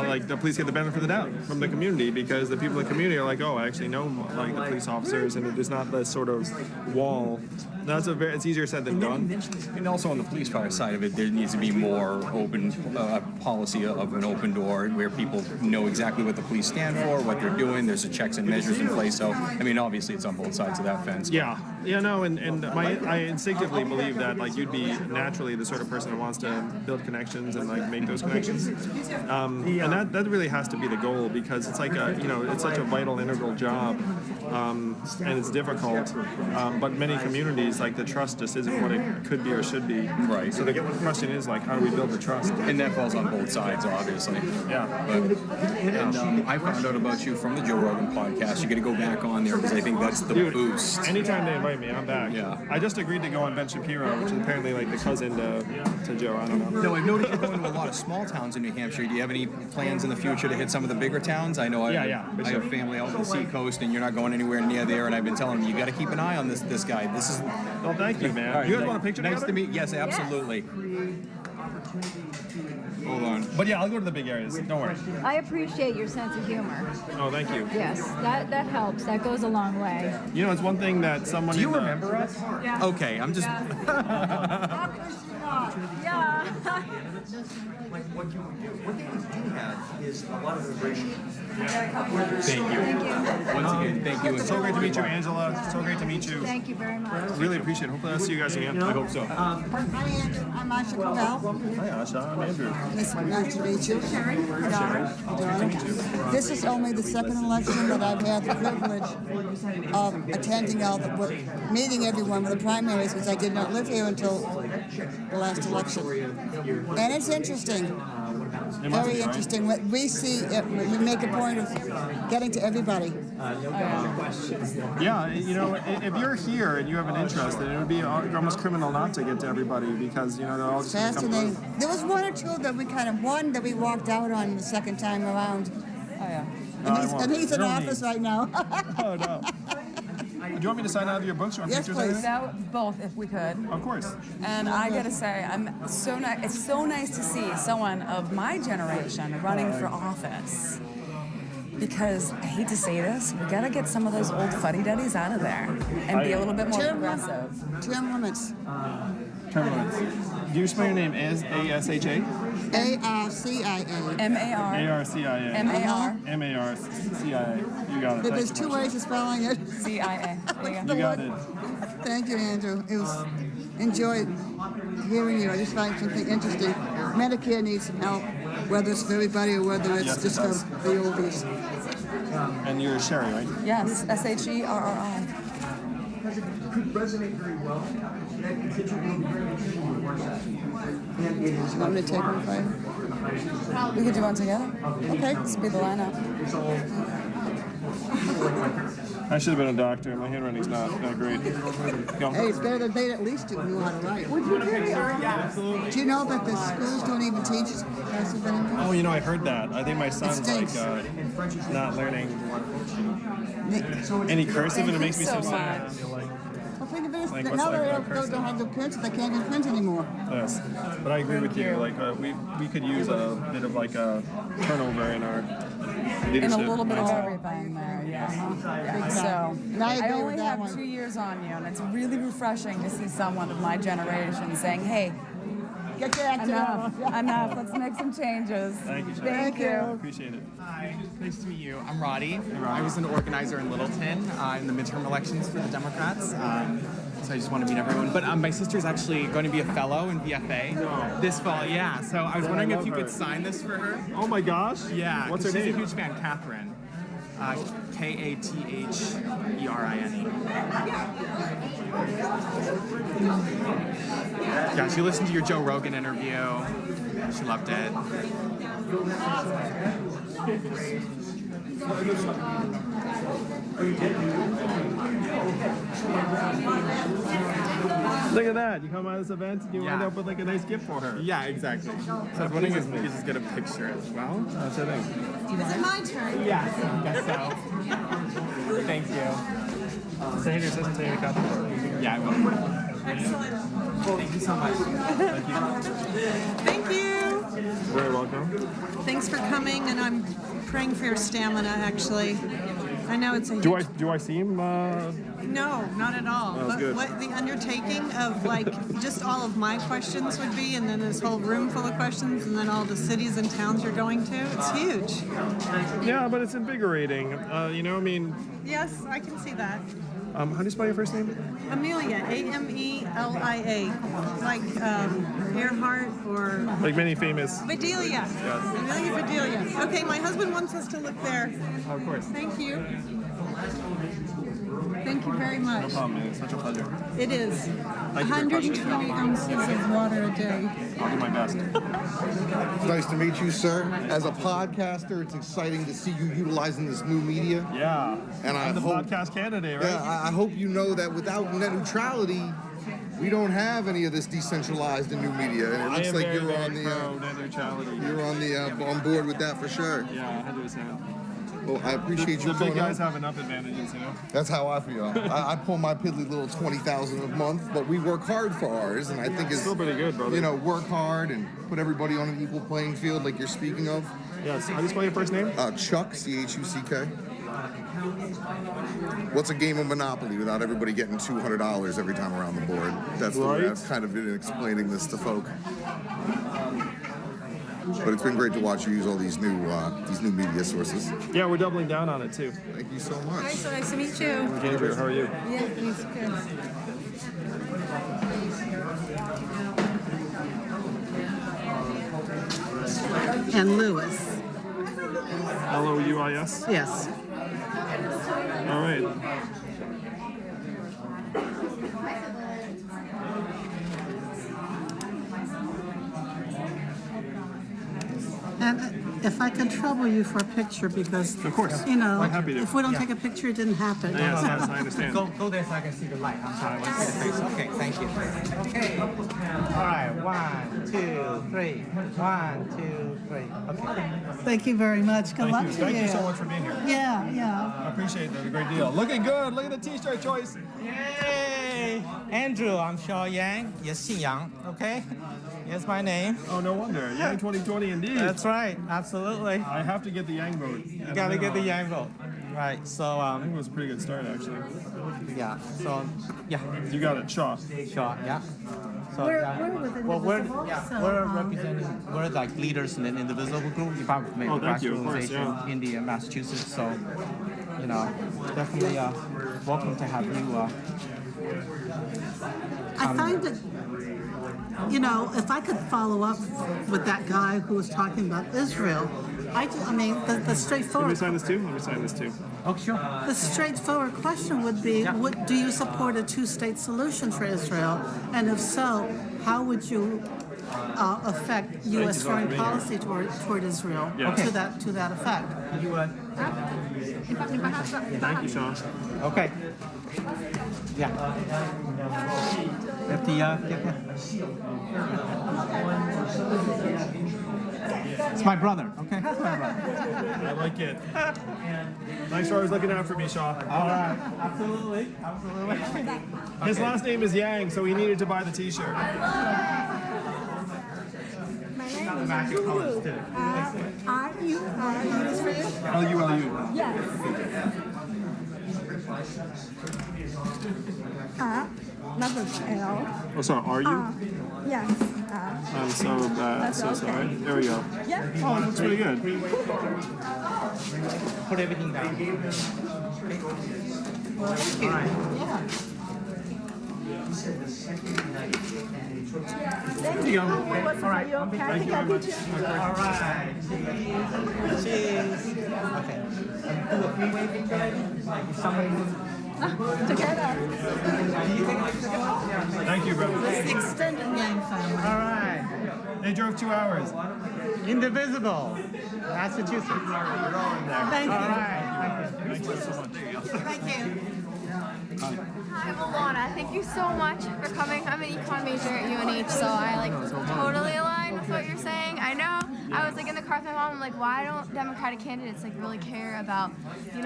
like the police get the benefit of the doubt from the community, because the people in the community are like, oh, I actually know like the police officers, and it's not this sort of wall. It's easier said than done. And also on the police side of it, there needs to be more open policy of an open door where people know exactly what the police stand for, what they're doing. There's a checks and measures in place. So, I mean, obviously it's on both sides of that fence. Yeah, no, and I instinctively believe that like you'd be naturally the sort of person who wants to build connections and like make those connections, and that really has to be the goal, because it's like it's such a vital, integral job, and it's difficult, but many communities, like the trust just isn't what it could be or should be. Right. So the question is like, how do we build the trust? And that falls on both sides, obviously. Yeah. But I found out about you from the Joe Rogan podcast. You got to go back on there because I think that's the boost. Anytime they invite me, I'm back. Yeah. I just agreed to go on Ben Shapiro, which is apparently like the cousin to Joe. I don't know. No, I've noticed you're going to a lot of small towns in New Hampshire. Do you have any plans in the future to hit some of the bigger towns? I know I have family out on the seacoast, and you're not going anywhere near there. And I've been telling them you got to keep an eye on this guy. This is. Well, thank you, man. Right, you guys want a picture nice together? to meet. Yes, absolutely. Hold on. But yeah, I'll go to the big areas. Don't worry. I appreciate your sense of humor. Oh, thank you. Yes, that helps. That goes a long way. You know, it's one thing that someone. Do you remember us? Yeah. Okay, I'm just. Yeah. What do have is a lot of immigration. Thank you. Once again, thank you. So great to meet you, Angela. So great to meet you. Thank you very much. Really appreciate it. Hopefully I'll see you guys again. I hope so. Hi, Andrew. I'm Asha Cavell. Hi, Asha. I'm Andrew. Nice to meet you. This is only the second election that I've had the privilege of attending meeting everyone with the primaries, because I did not live here until the last election. And it's interesting. Very interesting. What we see, we make a point of getting to everybody. Yeah, you know, if you're here and you have an interest, then it would be almost criminal not to get to everybody, because, you know, they're all just gonna come Fascinating. close. There was one or two that one that we walked out on the second time around. Oh, yeah. And he's in office right now. Oh, no. Do you want me to sign out of your books or on Yes, pictures? or please. anything? Both, if we could. Of course. And I gotta say, it's so nice to see someone of my generation running for office. Because I hate to say this, we gotta get some of those old fuddy-duddies out of there and be a little bit more progressive. Term limits. Term limits. Do you spell your name as A-S-H-A? A-R-C-I-A. M-A-R. A-R-C-I-A. M-A-R. M-A-R-C-I-A. You got it. There's Thank two ways of spelling it. C-I-A. You got it. Thank you, Andrew. It was enjoyed hearing you. I just find something interesting. Medicare needs some help, whether it's for everybody or whether it's just for the oldies. And you're Sherry, right? Yes, S-H-E-R-R-I. Could resonate very well. You want me to take one for you? We could do one together. Okay. Speed the line up. I should have been a doctor. My handwriting's not great. Go. Hey, it's better than they at least knew how to write. Do you know that the schools don't even teach cursive anymore? Oh, you know, I heard that. I think my son's like not learning any cursive, and it makes me so sad. think of it as Like, now what's they like don't person? have the prints, they can't even print anymore. Yes, but I agree with you. Like we could use a bit of like a turnover in our leadership. And a little bit of mindset. everything there, yeah. So, So, I agree I with only that have one. 2 years on you, and it's really refreshing to see someone of my generation saying, hey, Get your act enough, together. enough, let's make some changes. Thank you, Sean. Thank you. Appreciate it. Hi, nice to meet you. I'm Roddy. I was an organizer in Littleton in the midterm elections for the Democrats. So I just want to meet everyone. But my sister's actually going to be a fellow in VFA this fall. Yeah. So I was wondering if you could sign this for her. Oh my gosh. Yeah. What's her she's name? a huge fan, Catherine. Katherini. Yeah, she listened to your Joe Rogan interview. She loved it. Look at that. You come out of this event and you end up with like a nice gift for her. Yeah, exactly. So I was wondering if we could just get a picture as well. That's the thing. Is it my turn? Yes, I guess so. Thank you. Say hey to your sister, say hey to Catherine. Yeah, I will. Excellent. Thank you so much. Thank you. Thank you. Very welcome. Thanks for coming, and I'm praying for your stamina, actually. I know it's a huge... Do I seem? No, not at all. That was But good. what the undertaking of like just all of my questions would be, and then this whole room full of questions, and then all the cities and towns you're going to, it's huge. Yeah, but it's invigorating. You know, I mean, Yes, I can see that. how do you spell your first name? Amelia, Amelia, like Earhart or... Like many famous. Bedelia. Yes. Amelia Bedelia. Okay, my husband wants us to look there. Of course. Thank you. Thank you very much. No problem, man. It's such a pleasure. It is. Thank you for your question. 120 ounces of water a day. I'll do my best. It's nice to meet you, sir. As a podcaster, it's exciting to see you utilizing this new media. Yeah. And I'm the podcast candidate, right? Yeah, I hope you know that without net neutrality, we don't have any of this decentralized and new media. And it looks like you're on the net neutrality. you're on the on board with that for sure. Yeah, 100%. Well, I appreciate you The big coming guys out. have enough advantages, you know. That's how I feel. I pull my piddly little 20,000 a month, but we work hard for ours, and I think it's Still pretty good, brother. You know, work hard and put everybody on an equal playing field, like you're speaking of. Yes. How do you spell your first name? Chuck, C-H-U-C-K. What's a game of Monopoly without everybody getting $200 every time around the board? That's the way I've kind of been explaining this to folk. But it's been great to watch you use all these new media sources. Yeah, we're doubling down on it too. Thank you so much. Hi, so nice to meet you. Andrew, how are you? Yeah, he's good. And Lewis. L-O-U-I-S? Yes. All right. And if I could trouble you for a picture, because, Of course. you know, I'm happy to. if we don't Yeah. take a picture, it didn't happen. Yes, yes, I understand. Go there so I can see the light. I'm sorry. I want to see the face. Okay, thank you. Okay. All right. 1, 2, 3. 1, 2, 3. Okay. Thank you very much. Good luck to you. Thank you so much for being here. Yeah, yeah. I appreciate that a great deal. Looking good. Look at the t-shirt choice. Yay! Andrew, I'm Shaw Yang. Yes, Xin Yang. Okay. Here's my name. Oh, no wonder. Yang 2020 indeed. That's right. Absolutely. I have to get the Yang vote. You gotta get the Yang vote. Right. So I think it was a pretty good start actually. yeah. So yeah. You got it, Shaw. Shaw. Yeah. So We're yeah. with Well, we're Indivisible, so, we're representing. We're like leaders in an indivisible group. Department Oh, of thank you, of course, Organization, yeah. India, Massachusetts. So you know, definitely welcome to have you. I find that, you know, if I could follow up with that guy who was talking about Israel, I mean, the Let me straightforward, sign this too. Let me sign this too. Oh, sure. the straightforward question would be, do you support a two-state solution for Israel? And if so, how would you affect U.S. foreign policy toward Israel Yeah. to that effect? You Thank you, Shaw. okay. Yeah. Have the It's my brother, okay? It's my brother. I like it. Thanks for always looking out for me, Shaw. All right. Absolutely. Absolutely. His last name is Yang, so he needed to buy the T-shirt. My name is Lulu. R-U-R-U is British? L-U-L-U. Yes. Number L. Oh, sorry, are you? Yes. I'm so bad. That's So okay. sorry. There we go. Yeah. Oh, that's really good. Put everything down. Well, thank you. Yeah. There you go. All right. You okay? Thank you very much. All right. Cheers. Okay. Do a free waving good. Like if somebody moves. Together. Thank you, bro. Extended Yang family. All right. They drove 2 hours. Indivisible. Massachusetts. You're all in there. Thank you. All right. Thank you so much. Thank you. Hi, I'm Alana. Thank you so much for coming. I'm an econ major at UNH, so I totally align with what you're saying. I know. I was in the car with my mom. I'm like, why don't Democratic candidates really care about, the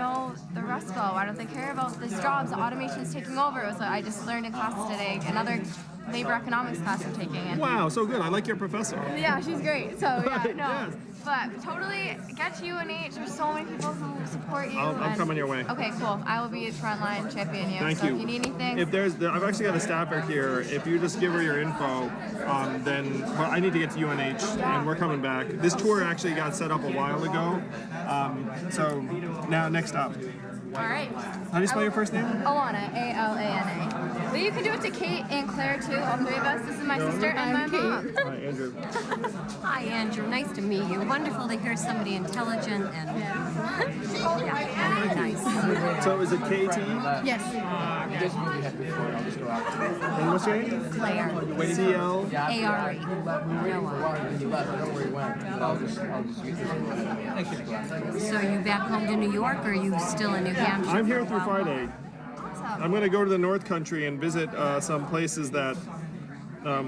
Rust Belt? Why don't they care about these jobs that automation is taking over? It was I just learned in class today, another labor economics class I'm taking. And Wow, so good. I like your professor. yeah, she's great. So yeah, no. Yes. But totally get to UNH. There's so many people who support you. I'm and- coming your way. Okay, cool. I will be a frontline champion you. Thank so you. if you need anything. If I've actually got a staffer here. If you just give her your info, then I need to get to UNH, and we're coming back. This tour actually got set up a while ago. So now, next up. All right. How do you spell your first name? Alana, A-L-A-N-A. But you can do it to Kate and Claire too, all three of us. This is my sister and my mom. Hi, Andrew. Hi, Andrew. Nice to meet you. Wonderful to hear somebody intelligent and very nice. So is it KT? Yes. And what's your name? Claire. CL? A-R-E. So are you back home to New York, or are you still in New Hampshire? I'm here through Friday. I'm going to go to the North Country and visit some places that a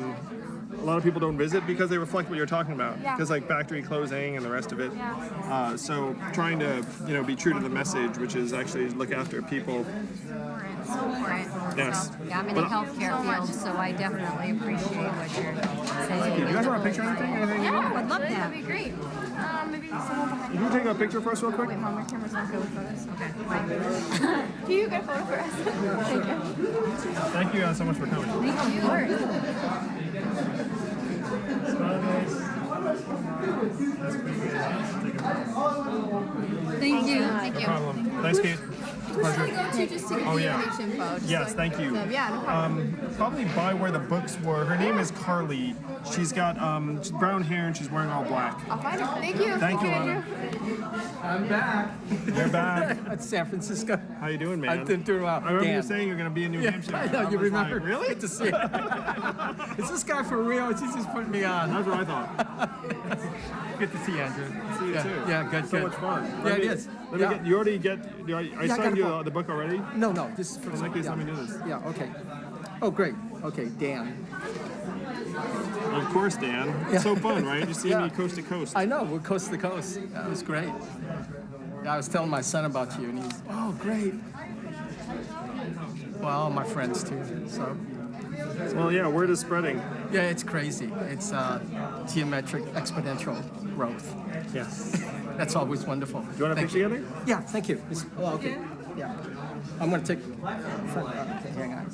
lot of people don't visit because they reflect what you're talking about. Yeah. Because like factory closing and the rest of it. Yeah. So trying to be true to the message, which is actually look after people. So important. Yes. So, yeah, I'm in the healthcare field, so I definitely appreciate what you're saying. Do you guys want a picture or anything? Yeah, would love that. That'd be great. Maybe someone behind Can you take a picture for us real quick? Wait, Mom, my camera's not good with photos. Okay. Can you get a photo for us? Thank you. Thank you so much for coming. Thank you. Thank you. Thank you. No problem. Thanks, Kate. Pleasure. Go to just to get Oh, the yeah. UNH info. just Yes, thank you. So, yeah, no problem. Probably by where the books were. Her name is Carly. She's got she's brown hair and she's wearing all black. I'll find her. Thank you. Thank you, Andrew. I'm back. You're back. That's San Francisco. How you doing, man? I'm doing well. I remember you Dan. saying you're going to be in New Hampshire. I know, you was remember. like, really? Good to see you. Is this guy for real? He's just putting me on. That's what I thought. Good to see you, Andrew. See you yeah. too. Yeah, good, So good. much fun. Yeah, it is. Let me get. You already get. I I got signed a you book. the book already. No, this is for Well, please let me do this. Yeah, okay. Oh, great. Okay, Dan. Of course, Dan. It's so fun, right? You see me coast to coast. I know, we're coast to coast. Yeah, it was great. Yeah, I was telling my son about you, and he's, oh, great. Well, my friends too, so. Well, yeah, word is spreading. Yeah, it's crazy. It's geometric exponential growth. Yes. That's always wonderful. Do you want a picture together? Yeah, thank you. Oh, okay. Yeah. I'm going to take. Okay, hang on.